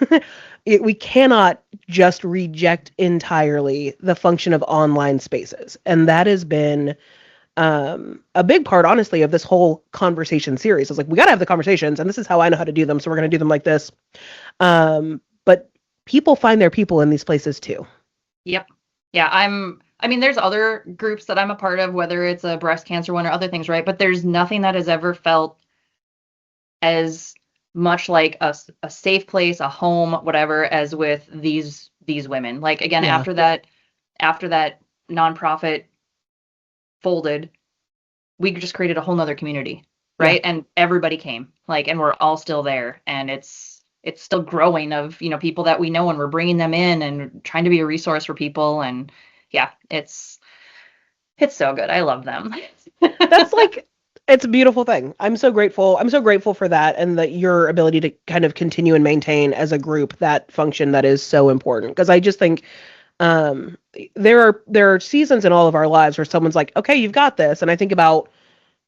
we cannot just reject entirely the function of online spaces. And that has been a big part, honestly, of this whole conversation series. It's like, we got to have the conversations, and this is how I know how to do them. So we're going to do them like this. But people find their people in these places too. Yep. Yeah, I mean, there's other groups that I'm a part of, whether it's a breast cancer one or other things, right? But there's nothing that has ever felt as much like a safe place, a home, whatever, as with these women. Like again, Yeah. after that nonprofit folded, we just created a whole nother community, Yeah. right? And everybody came, like, and we're all still there, and it's still growing of, people that we know, and we're bringing them in and trying to be a resource for people. And yeah, it's so good. I love them. That's like, it's a beautiful thing. I'm so grateful. I'm so grateful for that, and that your ability to kind of continue and maintain as a group that function that is so important. Because I just think um there are seasons in all of our lives where someone's like, okay, you've got this. And I think about,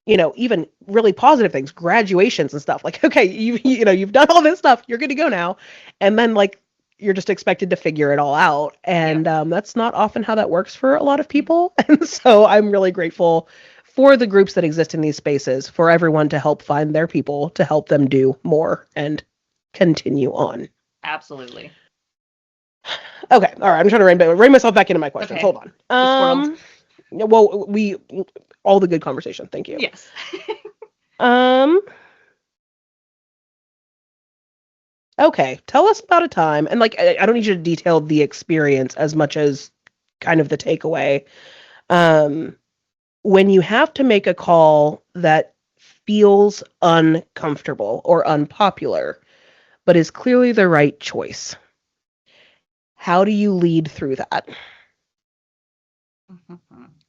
even really positive things, graduations and stuff. Like, okay, you've done all this stuff, you're good to go now. And then, like, you're just expected to figure it all out. Yep. And that's not often how that works for a lot of people. And so I'm really grateful for the groups that exist in these spaces, for everyone to help find their people, to help them do more and continue on. Absolutely. Okay, all right. I'm trying to rein myself back into my questions. Okay. Hold on. You squirreled. Well, all the good conversation. Thank you. Yes. Um, okay. Tell us about a time, and like, I don't need you to detail the experience as much as kind of the takeaway. Um, when you have to make a call that feels uncomfortable or unpopular, but is clearly the right choice. How do you lead through that?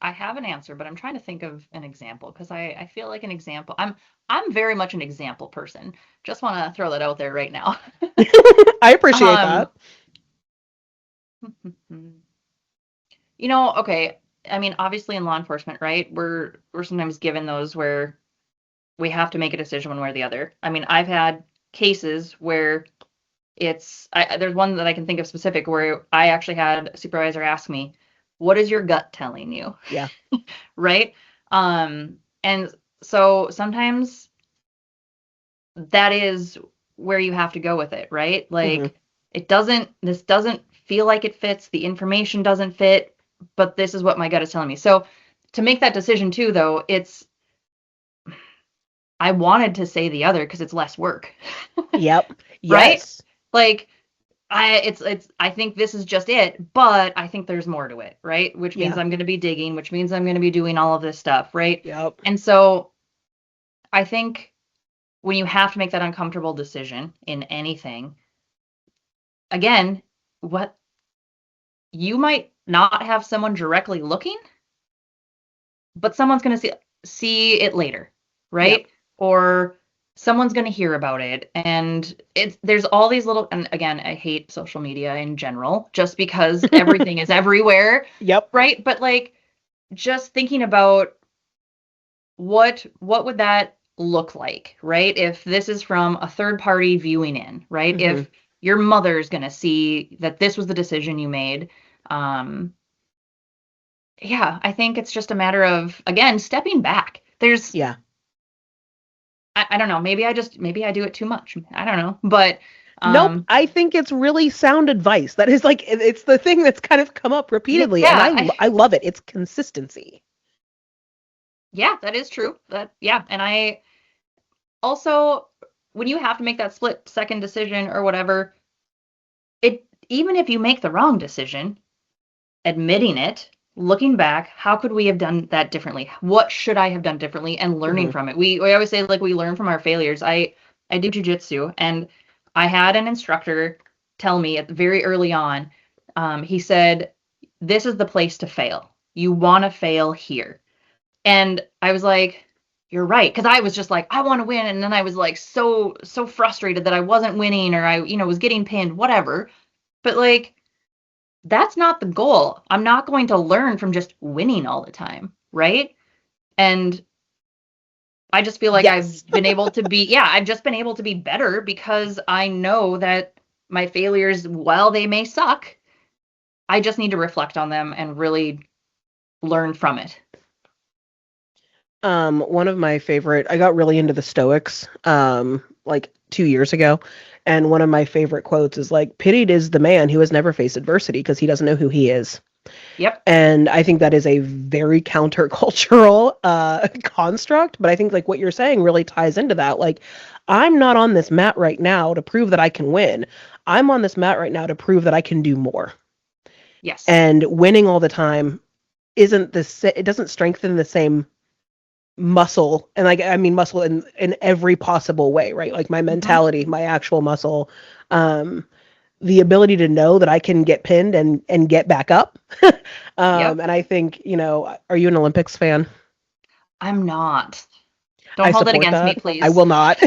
I have an answer, but I'm trying to think of an example because I feel like an example. I'm very much an example person. Just want to throw that out there right now. I appreciate that. Um, okay. I mean, obviously in law enforcement, right? We're sometimes given those where we have to make a decision one way or the other. I mean, I've had cases where there's one that I can think of specific where I actually had a supervisor ask me, "What is your gut telling you?" Yeah. Right? And so sometimes that is where you have to go with it, right? Hmm. Like this doesn't feel like it fits, the information doesn't fit, but this is what my gut is telling me. So to make that decision too, though, I wanted to say the other because it's less work, Yep. right? Yes. Like I think this is just it, but I think there's more to it, right? Which means Yeah. I'm going to be digging, which means I'm going to be doing all of this stuff, right? Yep. And so I think when you have to make that uncomfortable decision in anything, again, what you might not have someone directly looking, but someone's going to see it later, Yep. right? Or someone's going to hear about it, and there's all these little, and again, I hate social media in general just because everything is everywhere, Yep. right? But like just thinking about what would that look like, right? If this is from a third party viewing in, right? Hmm. If your mother's going to see that this was the decision you made, um yeah, I think it's just a matter of, again, stepping back. Yeah. I don't know, maybe I do it too much. I don't know. But Nope. um I think it's really sound advice. That is like, it's the thing that's kind of come up yeah, repeatedly, and I love it. It's consistency. yeah, that is true. Yeah, and I also, when you have to make that split second decision or whatever, it even if you make the wrong decision, admitting it, looking back, how could we have done that differently? What should I have done differently? And learning Hmm. from it. We always say, like, we learn from our failures. I do jujitsu, and I had an instructor tell me very early on. He said, "This is the place to fail. You want to fail here." And I was like, "You're right," because I was just like, "I want to win," and then I was like so frustrated that I wasn't winning, or I was getting pinned, whatever. But like, that's not the goal. I'm not going to learn from just winning all the time, right? And I just feel like Yes. I've been able to be, yeah, I've just been able to be better because I know that my failures, while they may suck, I just need to reflect on them and really learn from it. One of my favorite, I got really into the Stoics, like 2 years ago. And one of my favorite quotes is like, pitied is the man who has never faced adversity because he doesn't know who he is. Yep. And I think that is a very countercultural construct. But I think like what you're saying really ties into that. Like, I'm not on this mat right now to prove that I can win. I'm on this mat right now to prove that I can do more. Yes. And winning all the time it doesn't strengthen the same muscle, and like I mean muscle in every possible way, right? Like my Hmm. mentality, my actual muscle, um the ability to know that I can get pinned and get back up. Yep. And I think, are you an Olympics fan? I'm not. I Don't hold it support against me, that. I please. will not.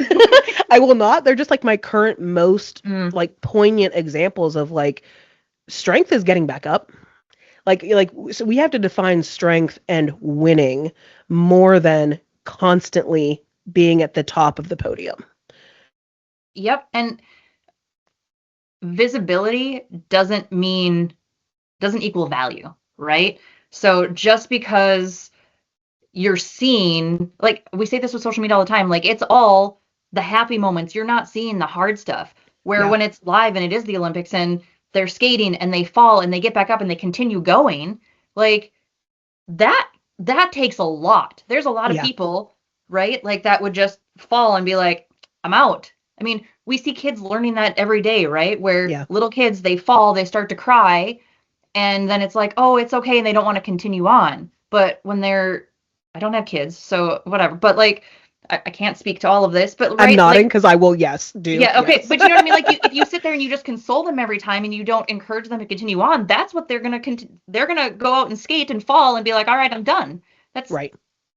I will not. They're just like my current most Mm. like poignant examples of like strength is getting back up. So we have to define strength and winning more than constantly being at the top of the podium. Yep. And visibility doesn't equal value, right? So just because you're seen, like we say this with social media all the time, like it's all the happy moments. You're not seeing the hard stuff. Where Yeah. when it's live and it is the Olympics and they're skating and they fall and they get back up and they continue going, like that that takes a lot. There's a lot of Yeah. people, right? Like that would just fall and be like, I'm out. I mean, we see kids learning that every day, right? Where Yeah. little kids, they fall, they start to cry, and then it's like, oh, it's okay, and they don't want to continue on. But when they're, I don't have kids, so whatever. But like, I can't speak to all of this, but I'm right, nodding like, because I will, yes, do. yeah, okay, Yes. but you know what I mean? Like, if you sit there and you just console them every time and you don't encourage them to continue on, that's what they're gonna go out and skate and fall and be like, all right, I'm done. That's Right.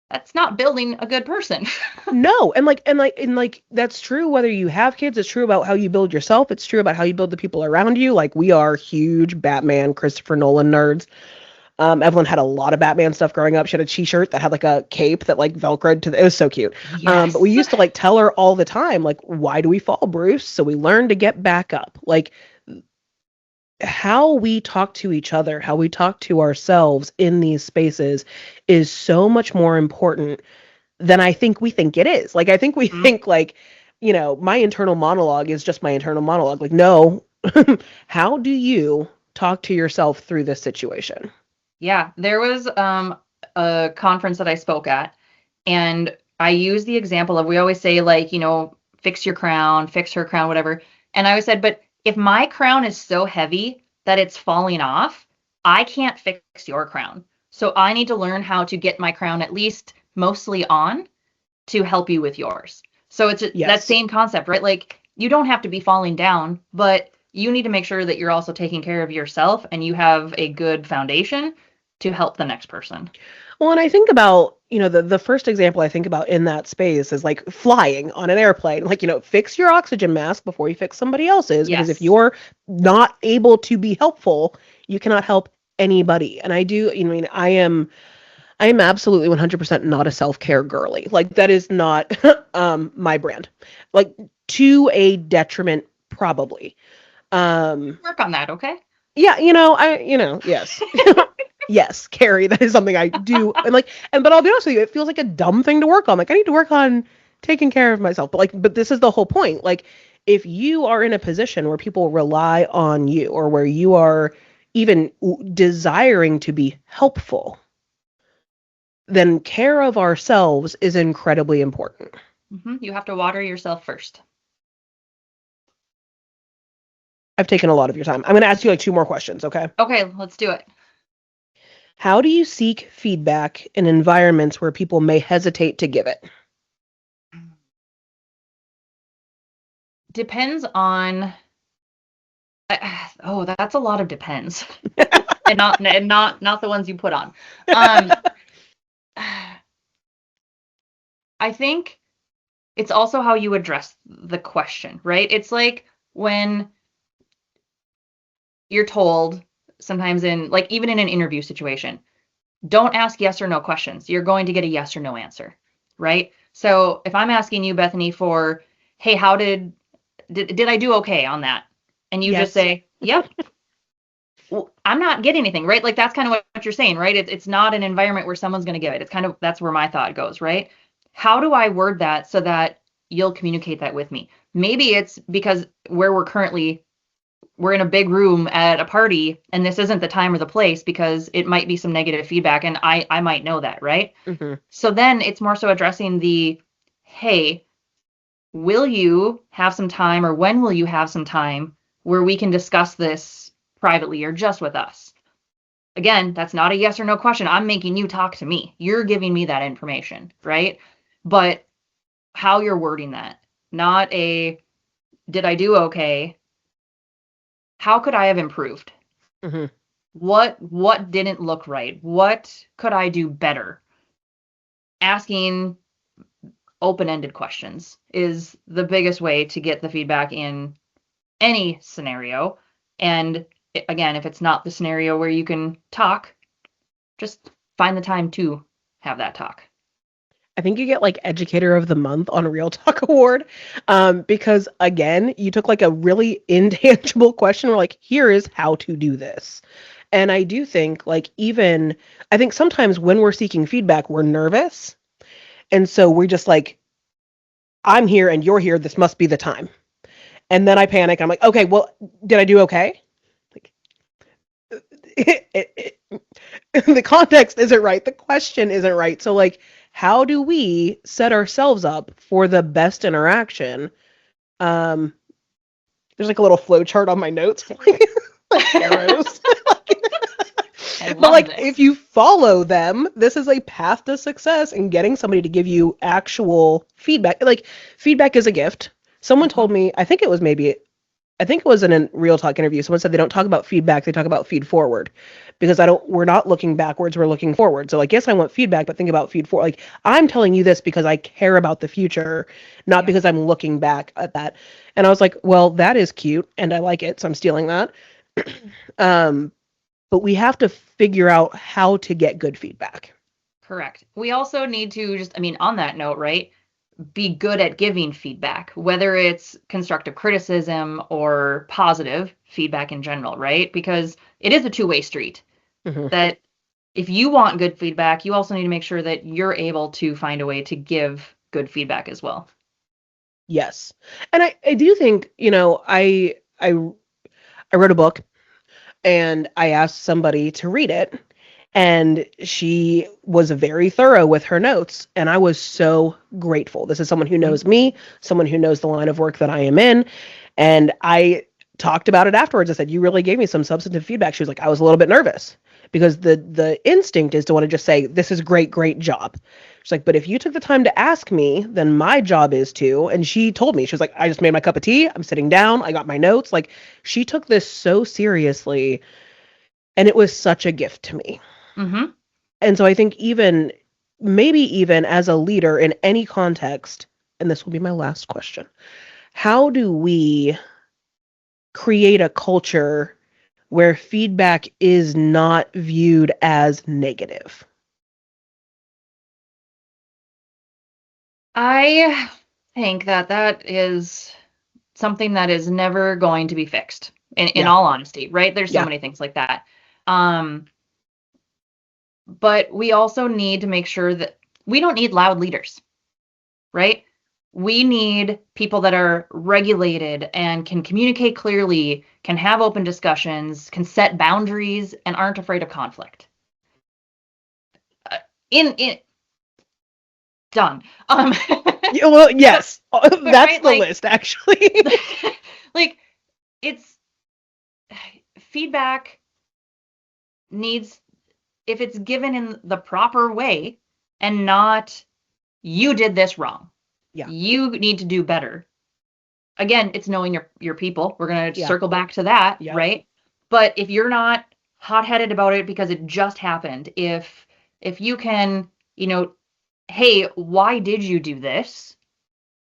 that's not building a good person. No, and like that's true whether you have kids, it's true about how you build yourself, it's true about how you build the people around you. Like we are huge Batman, Christopher Nolan nerds. Evelyn had a lot of Batman stuff growing up. She had a t-shirt that had like a cape that like velcroed it was so cute. But we Yes. used to like tell her all the time, like, why do we fall, Bruce? So we learn to get back up. Like how we talk to each other, how we talk to ourselves in these spaces is so much more important than I think we think it is. Like I think we Mhm. think like, my internal monologue is just my internal monologue. Like, no, how do you talk to yourself through this situation? Yeah, there was a conference that I spoke at, and I use the example of we always say like, fix your crown, fix her crown, whatever. And I always said, but if my crown is so heavy that it's falling off, I can't fix your crown. So I need to learn how to get my crown at least mostly on to help you with yours. So it's that Yes. same concept, right? Like you don't have to be falling down, but you need to make sure that you're also taking care of yourself and you have a good foundation to help the next person. Well, and I think about, the first example I think about in that space is like flying on an airplane. Like, fix your oxygen mask before you fix somebody else's, because if Yes. you're not able to be helpful, you cannot help anybody. And I do, I am absolutely 100% not a self-care girly. Like that is not my brand. Like to a detriment probably. Um Work on that, okay? yeah, yes. Yes, Kerri, that is something I do. But I'll be honest with you, it feels like a dumb thing to work on. Like I need to work on taking care of myself. But this is the whole point. Like if you are in a position where people rely on you or where you are even desiring to be helpful, then care of ourselves is incredibly important. You have to water yourself first. I've taken a lot of your time. I'm going to ask you like two more questions, okay? Okay, let's do it. How do you seek feedback in environments where people may hesitate to give it? Depends on oh, that's a lot of depends. And not the ones you put on. Um I think it's also how you address the question, right? It's like when you're told sometimes in like even in an interview situation, don't ask yes or no questions. You're going to get a yes or no answer, right? So if I'm asking you, Bethany, for, hey, how did I do okay on that? And you just Yes. say, yep, well, I'm not getting anything, right? Like that's kind of what you're saying, right? It's not an environment where someone's going to give it. It's kind of, that's where my thought goes, right? How do I word that so that you'll communicate that with me? Maybe it's because where we're in a big room at a party and this isn't the time or the place because it might be some negative feedback and I might know that, right? Mm-hmm. So then it's more so addressing the, hey, will you have some time or when will you have some time where we can discuss this privately or just with us? Again, that's not a yes or no question. I'm making you talk to me. You're giving me that information, right? But how you're wording that, not a, did I do okay? How could I have improved? Mm-hmm. What didn't look right? What could I do better? Asking open-ended questions is the biggest way to get the feedback in any scenario. And again, if it's not the scenario where you can talk, just find the time to have that talk. I think you get like Educator of the Month on Real Talk Award, because again, you took like a really intangible question. We're like, here is how to do this. And I do think like even I think sometimes when we're seeking feedback, we're nervous. And so we're just like, I'm here and you're here. This must be the time. And then I panic. I'm like, okay, well, did I do okay? Like, the context isn't right. The question isn't right. So like, how do we set ourselves up for the best interaction? Um, there's like a little flow chart on my notes, like arrows. I But love like, if this. you follow them, this is a path to success and getting somebody to give you actual feedback. Like, feedback is a gift. Someone told Mhm. me, I think it was in a Real Talk interview. Someone said they don't talk about feedback, they talk about feed forward. Because we're not looking backwards, we're looking forward. So like, yes, I want feedback, but think about feed forward. Like, I'm telling you this because I care about the future, not Yep. because I'm looking back at that. And I was like, well, that is cute and I like it, so I'm stealing that. Um, but we have to figure out how to get good feedback. Correct. We also need to just, I mean, on that note, right? Be good at giving feedback, whether it's constructive criticism or positive feedback in general, right? Because it is a two-way street. Hmm. That if you want good feedback, you also need to make sure that you're able to find a way to give good feedback as well. Yes. And I do think, I wrote a book and I asked somebody to read it. And she was very thorough with her notes. And I was so grateful. This is someone who Mhm. knows me, someone who knows the line of work that I am in. And I talked about it afterwards. I said, you really gave me some substantive feedback. She was like, I was a little bit nervous because the instinct is to want to just say, this is great, great job. She's like, but if you took the time to ask me, then my job is to. And she told me, she was like, I just made my cup of tea. I'm sitting down. I got my notes. Like, she took this so seriously. And it was such a gift to me. Mhm. And so I think maybe even as a leader in any context, and this will be my last question, how do we create a culture where feedback is not viewed as negative? I think that that is something that is never going to be fixed in Yeah. all honesty, right? There's so Yeah. many things like that. Um, but we also need to make sure that we don't need loud leaders, right? We need people that are regulated and can communicate clearly, can have open discussions, can set boundaries, and aren't afraid of conflict. Uh, in done. Yeah, well, but yes. but That's right, the like list, actually. like it's feedback needs, if it's given in the proper way and not you did this wrong, Yeah. you need to do better. Again, it's knowing your people. We're going to Yeah. circle back to that, Yep. right? But if you're not hot-headed about it because it just happened, if you can, hey, why did you do this?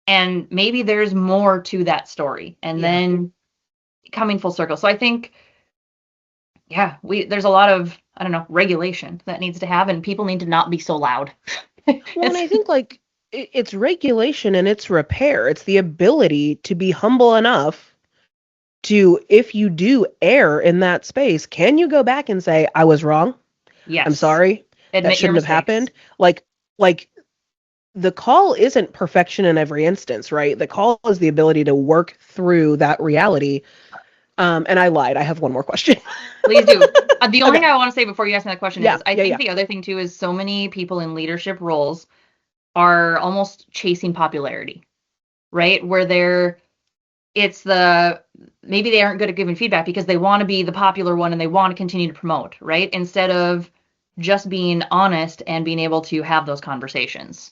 And maybe there's more to that story, and Yeah. then coming full circle. So I think Yeah, there's a lot of, I don't know, regulation that needs to have, and people need to not be so loud. Well, and It's I think like it's regulation and it's repair. It's the ability to be humble enough to, if you do err in that space, can you go back and say, I was wrong? I'm yes, sorry. That admit your shouldn't have mistakes. happened. Like the call isn't perfection in every instance, right? The call is the ability to work through that reality. And I lied. I have one more question. Please do. The only Okay. thing I want to say before you ask me that question Yeah. is I Yeah. think Yeah. the other thing too is so many people in leadership roles are almost chasing popularity, right? Where it's the, maybe they aren't good at giving feedback because they want to be the popular one and they want to continue to promote, right? Instead of just being honest and being able to have those conversations.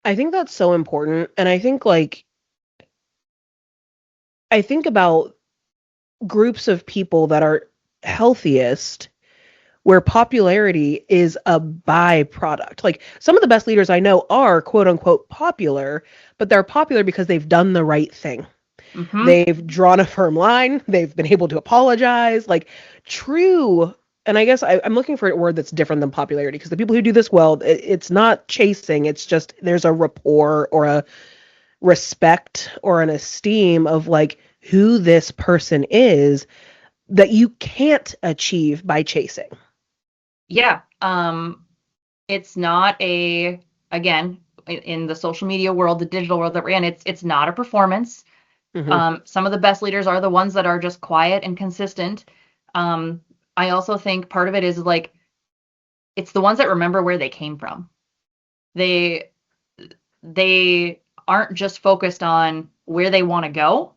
I think that's so important. And I think like, I think about groups of people that are healthiest where popularity is a byproduct. Like some of the best leaders I know are quote unquote popular, but they're popular because they've done the right thing. Mm-hmm. They've drawn a firm line, they've been able to apologize. Like true, and I guess I'm looking for a word that's different than popularity because the people who do this well, it's not chasing, it's just there's a rapport or a respect or an esteem of like who this person is that you can't achieve by chasing. Yeah. It's not a, again, in the social media world, the digital world that we're in, it's not a performance. Hmm. Some of the best leaders are the ones that are just quiet and consistent. Um, I also think part of it is like it's the ones that remember where they came from. They they aren't just focused on where they want to go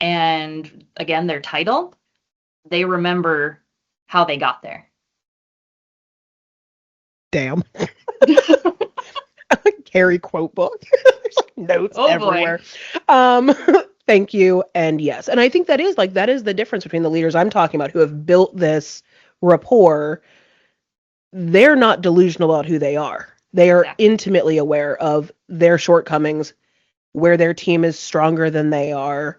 and again their title. They remember how they got there. Damn. Kerri quote book. There's like notes Oh boy. everywhere. Um, thank you. And yes. And I think that is the difference between the leaders I'm talking about who have built this rapport. They're not delusional about who they are. They are Exactly. intimately aware of their shortcomings, where their team is stronger than they are,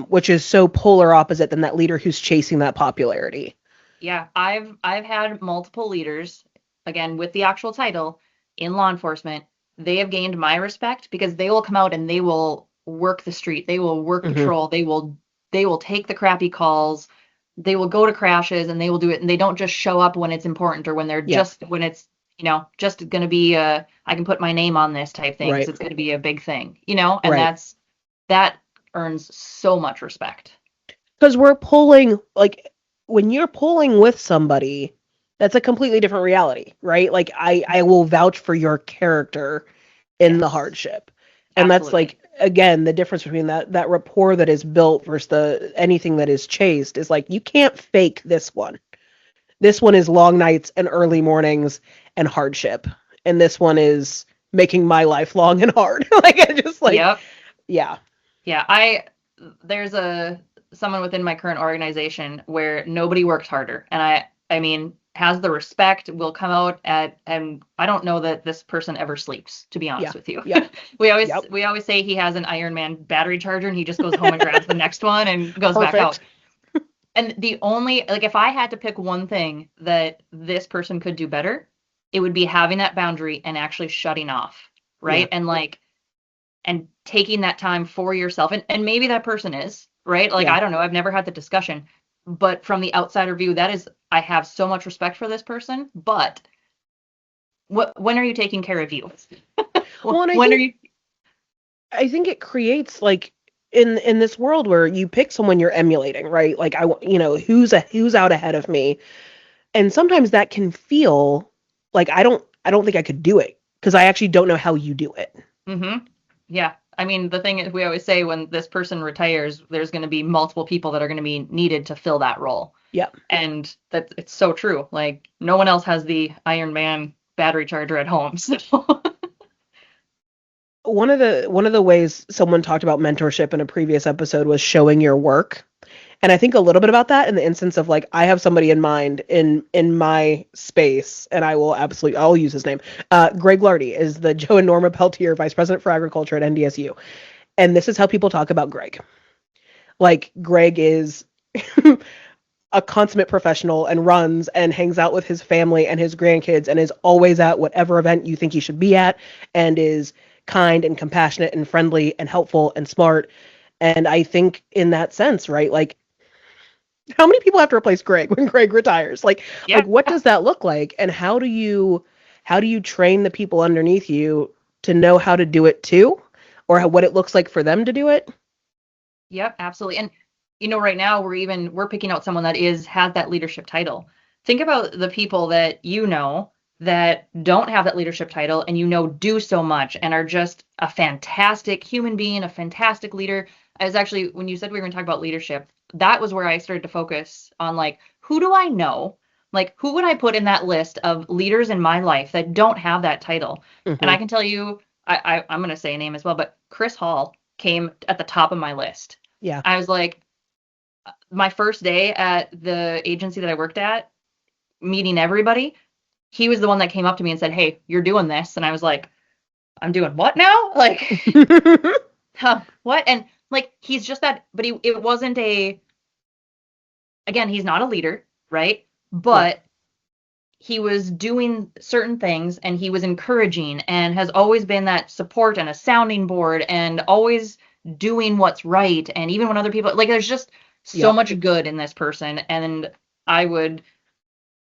which is so polar opposite than that leader who's chasing that popularity. Yeah, I've had multiple leaders, again with the actual title, in law enforcement. They have gained my respect because they will come out and they will work the street. They will work Hmm. patrol. They will take the crappy calls. They will go to crashes and they will do it. And they don't just show up when it's important or when they're Yeah. just when it's, just going to be a I can put my name on this type thing because Right. it's going to be a big thing, and Right. that earns so much respect. Because we're pulling, like, when you're pulling with somebody, that's a completely different reality, right? Like, I will vouch for your character in the Yes, hardship. And that's absolutely. like, again, the difference between that rapport that is built versus the anything that is chased is like, you can't fake this one. This one is long nights and early mornings and hardship. And this one is making my life long and hard. Like, I just like, Yep. yeah. Yeah, there's a someone within my current organization where nobody works harder, and I mean has the respect, will come out and I don't know that this person ever sleeps, to be honest Yeah. with you. Yep. We always Yep. we always say he has an Iron Man battery charger and he just goes home and grabs the next one and goes back Perfect. out. And the only, like, if I had to pick one thing that this person could do better, it would be having that boundary and actually shutting off, Yeah. right? And taking that time for yourself. And maybe that person is, right? Like, Yeah. I don't know. I've never had the discussion. But from the outsider view, that is, I have so much respect for this person. But when are you taking care of you? Well, and When are you? I think it creates like in this world where you pick someone you're emulating, right? Like who's out ahead of me, and sometimes that can feel like I don't think I could do it because I actually don't know how you do it. Mm-hmm. Yeah. I mean, the thing is, we always say when this person retires, there's going to be multiple people that are going to be needed to fill that role. Yeah. And that it's so true. Like, no one else has the Iron Man battery charger at home. So, One of the ways someone talked about mentorship in a previous episode was showing your work. And I think a little bit about that in the instance of like I have somebody in mind in my space, and I'll use his name. Greg Lardy is the Joe and Norma Peltier Vice President for Agriculture at NDSU, and this is how people talk about Greg. Like Greg is a consummate professional and runs and hangs out with his family and his grandkids and is always at whatever event you think he should be at and is kind and compassionate and friendly and helpful and smart. And I think in that sense, right? Like how many people have to replace Greg when Greg retires? Yeah. Like what does that look like? And how do you train the people underneath you to know how to do it too? Or what it looks like for them to do it? Yep, absolutely. And right now we're picking out someone that has that leadership title. Think about the people that that don't have that leadership title and do so much and are just a fantastic human being, a fantastic leader. As actually when you said we were going to talk about leadership, that was where I started to focus on like who do I know? Like who would I put in that list of leaders in my life that don't have that title? And Hmm. I can tell you, I'm going to say a name as well, but Chris Hall came at the top of my list. Yeah. I was like, my first day at the agency that I worked at, meeting everybody, he was the one that came up to me and said, "Hey, you're doing this." And I was like, "I'm doing what now?" Like, huh, what? And like, he's just that, but it wasn't again, he's not a leader, right? Right. But he was doing certain things and he was encouraging and has always been that support and a sounding board and always doing what's right. And even when other people, like, there's just so Yep. much good in this person. And I would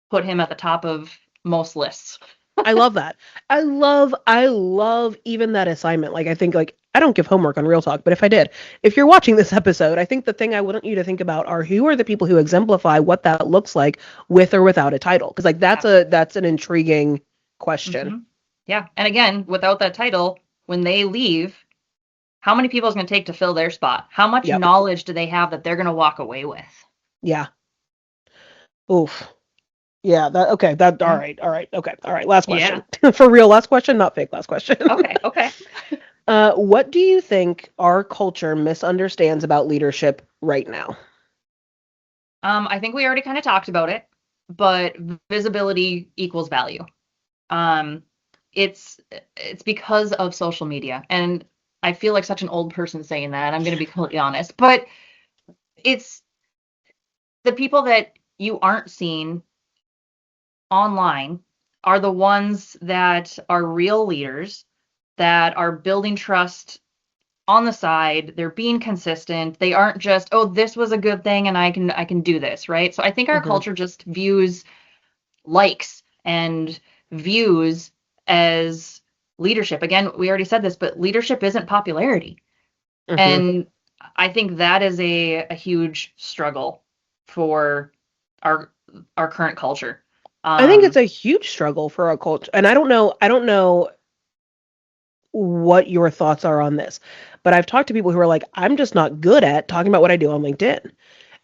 put him at the top of most lists. I love that. I love even that assignment. Like I think like I don't give homework on Real Talk, but if I did, if you're watching this episode, I think the thing I want you to think about are who are the people who exemplify what that looks like with or without a title. Because like that's an intriguing question. Mm-hmm. Yeah. And again, without that title, when they leave, how many people is going to take to fill their spot? How much Yep. knowledge do they have that they're going to walk away with? Yeah. Oof. Yeah, that okay. That all Mm. right. All right. Okay. All right. Last Yeah. question. For real, last question, not fake last question. Okay. Okay. What do you think our culture misunderstands about leadership right now? I think we already kind of talked about it, but visibility equals value. Um, it's because of social media, and I feel like such an old person saying that. I'm going to be completely honest, but it's the people that you aren't seeing online are the ones that are real leaders that are building trust on the side. They're being consistent. They aren't just, oh, this was a good thing and I can do this, right? So I think our Hmm. culture just views likes and views as leadership. Again, we already said this, but leadership isn't popularity. Hmm. And I think that is a huge struggle for our our current culture. I think it's Um, a huge struggle for our culture, and I don't know what your thoughts are on this, but I've talked to people who are like, I'm just not good at talking about what I do on LinkedIn.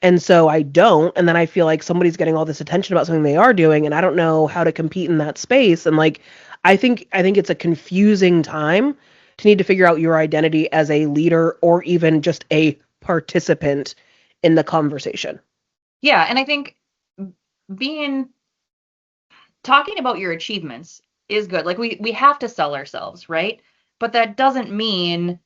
And so I don't, and then I feel like somebody's getting all this attention about something they are doing, and I don't know how to compete in that space. And like, I think it's a confusing time to need to figure out your identity as a leader or even just a participant in the conversation. yeah, and I think being talking about your achievements is good. Like we have to sell ourselves, right? But that doesn't mean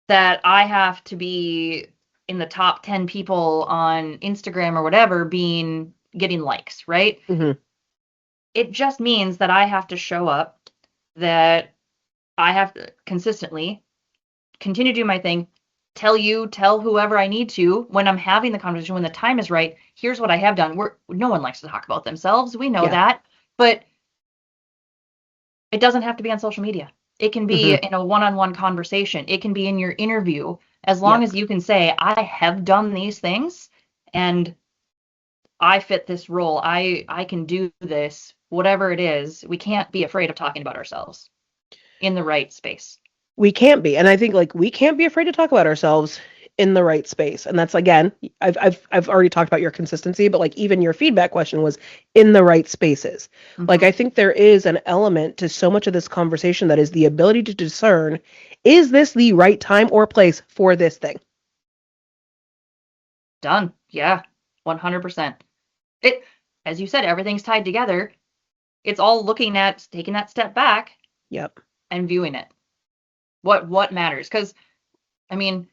that I have to be in the top 10 people on Instagram or whatever getting likes, right? Hmm. It just means that I have to show up, that I have to consistently continue to do my thing, tell whoever I need to when I'm having the conversation, when the time is right. Here's what I have done. No one likes to talk about themselves. We know Yeah. that. But it doesn't have to be on social media. It can be Hmm. in a one-on-one conversation. It can be in your interview. As long Yep. as you can say, I have done these things and I fit this role. I can do this, whatever it is. We can't be afraid of talking about ourselves in the right space. We can't be. And I think like we can't be afraid to talk about ourselves in the right space. And that's again, I've already talked about your consistency, but like even your feedback question was in the right spaces. Like Hmm. I think there is an element to so much of this conversation that is the ability to discern, is this the right time or place for this thing? Done. Yeah, 100%. It, as you said, everything's tied together. It's all looking at taking that step back Yep. and viewing it. What matters? Because I mean,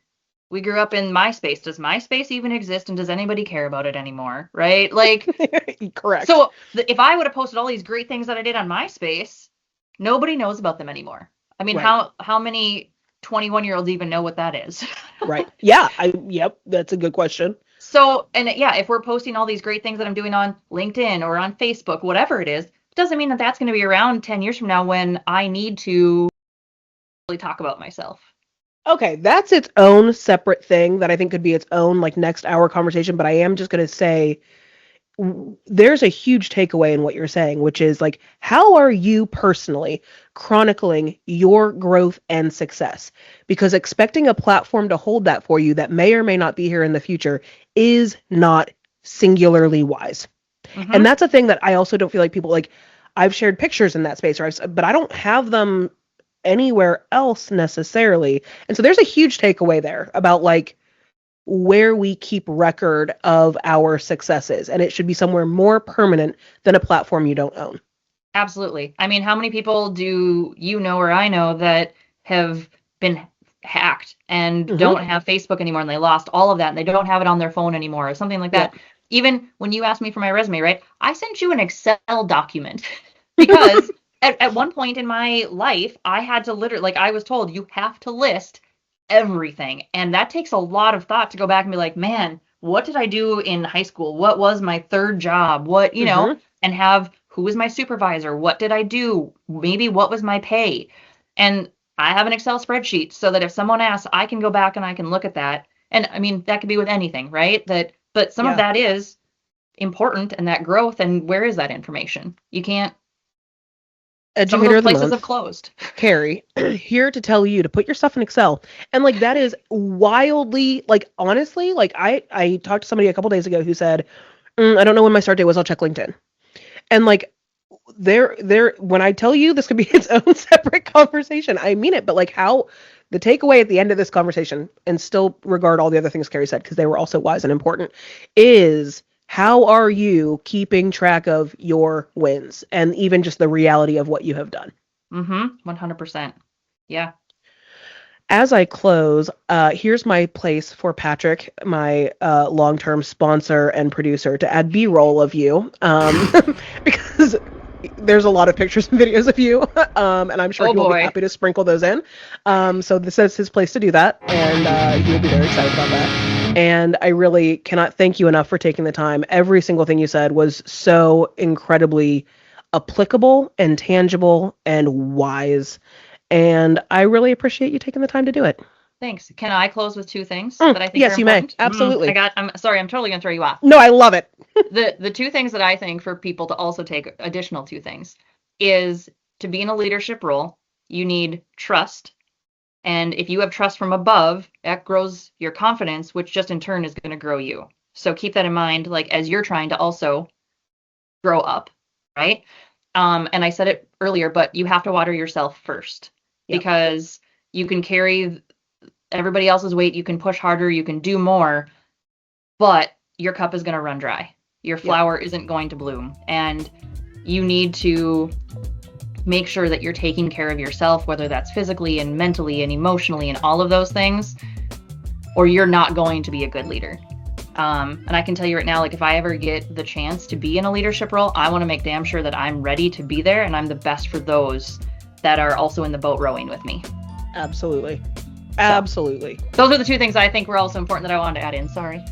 we grew up in MySpace. Does MySpace even exist, and does anybody care about it anymore? Right? Like, correct. So if I would have posted all these great things that I did on MySpace, nobody knows about them anymore. I mean, Right. how many 21-year-olds even know what that is? Right. Yeah. Yep. That's a good question. So, and yeah, if we're posting all these great things that I'm doing on LinkedIn or on Facebook, whatever it is, doesn't mean that that's going to be around 10 years from now when I need to really talk about myself. Okay, that's its own separate thing that I think could be its own like next hour conversation, but I am just going to say there's a huge takeaway in what you're saying, which is like, how are you personally chronicling your growth and success? Because expecting a platform to hold that for you that may or may not be here in the future is not singularly wise. Mm-hmm. And that's a thing that I also don't feel like people like, I've shared pictures in that space, but I don't have them anywhere else necessarily. And so there's a huge takeaway there about like where we keep record of our successes, and it should be somewhere more permanent than a platform you don't own. Absolutely. I mean, how many people do you know or I know that have been hacked and don't have Facebook anymore, and they lost all of that and they don't have it on their phone anymore or something like that? Yeah. Even when you asked me for my resume, right? I sent you an Excel document because at one point in my life, I had to literally, like I was told, you have to list everything. And that takes a lot of thought to go back and be like, man, what did I do in high school? What was my third job? What, you know, and have, who was my supervisor? What did I do? Maybe what was my pay? And I have an Excel spreadsheet so that if someone asks, I can go back and I can look at that. And I mean, that could be with anything, right? But some of that is important, and that growth, and where is that information? You can't. Some of those places have closed. Kerri, here to tell you to put your stuff in Excel. And like that is wildly, like honestly, like I talked to somebody a couple days ago who said, I don't know when my start date was, I'll check LinkedIn. And like there when I tell you this could be its own separate conversation, I mean it, but like how the takeaway at the end of this conversation, and still regard all the other things Kerri said because they were also wise and important, is how are you keeping track of your wins and even just the reality of what you have done? 100%. Yeah. As I close, here's my place for Patrick, my long-term sponsor and producer, to add B-roll of you, because there's a lot of pictures and videos of you, and I'm sure he will be happy to sprinkle those in. So this is his place to do that, and he will be very excited about that. And I really cannot thank you enough for taking the time. Every single thing you said was so incredibly applicable and tangible and wise. And I really appreciate you taking the time to do it. Thanks. Can I close with two things that I think yes, are you important? may. Absolutely. I'm sorry, I'm totally going to throw you off. No, I love it. The two things that I think for people to also take, additional two things, is to be in a leadership role, you need trust. And if you have trust from above, that grows your confidence, which just in turn is going to grow you. So keep that in mind, like as you're trying to also grow up, right? And I said it earlier, but you have to water yourself first, because you can carry everybody else's weight, you can push harder, you can do more, but your cup is going to run dry. Your flower isn't going to bloom, and you need to make sure that you're taking care of yourself, whether that's physically and mentally and emotionally and all of those things, or you're not going to be a good leader. And I can tell you right now, like if I ever get the chance to be in a leadership role, I want to make damn sure that I'm ready to be there and I'm the best for those that are also in the boat rowing with me. Absolutely. Absolutely. Those are the two things I think were also important that I wanted to add in. Sorry.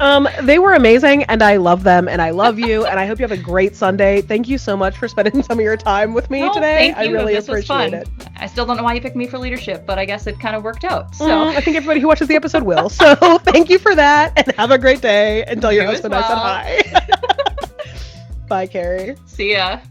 They were amazing, and I love them, and I love you, and I hope you have a great Sunday. Thank you so much for spending some of your time with me today. Thank you. I really this appreciate was fun. it. I still don't know why you picked me for leadership, but I guess it kind of worked out. So I think everybody who watches the episode will. So thank you for that, and have a great day, and tell your husband I said hi. Bye, Kerri. See ya.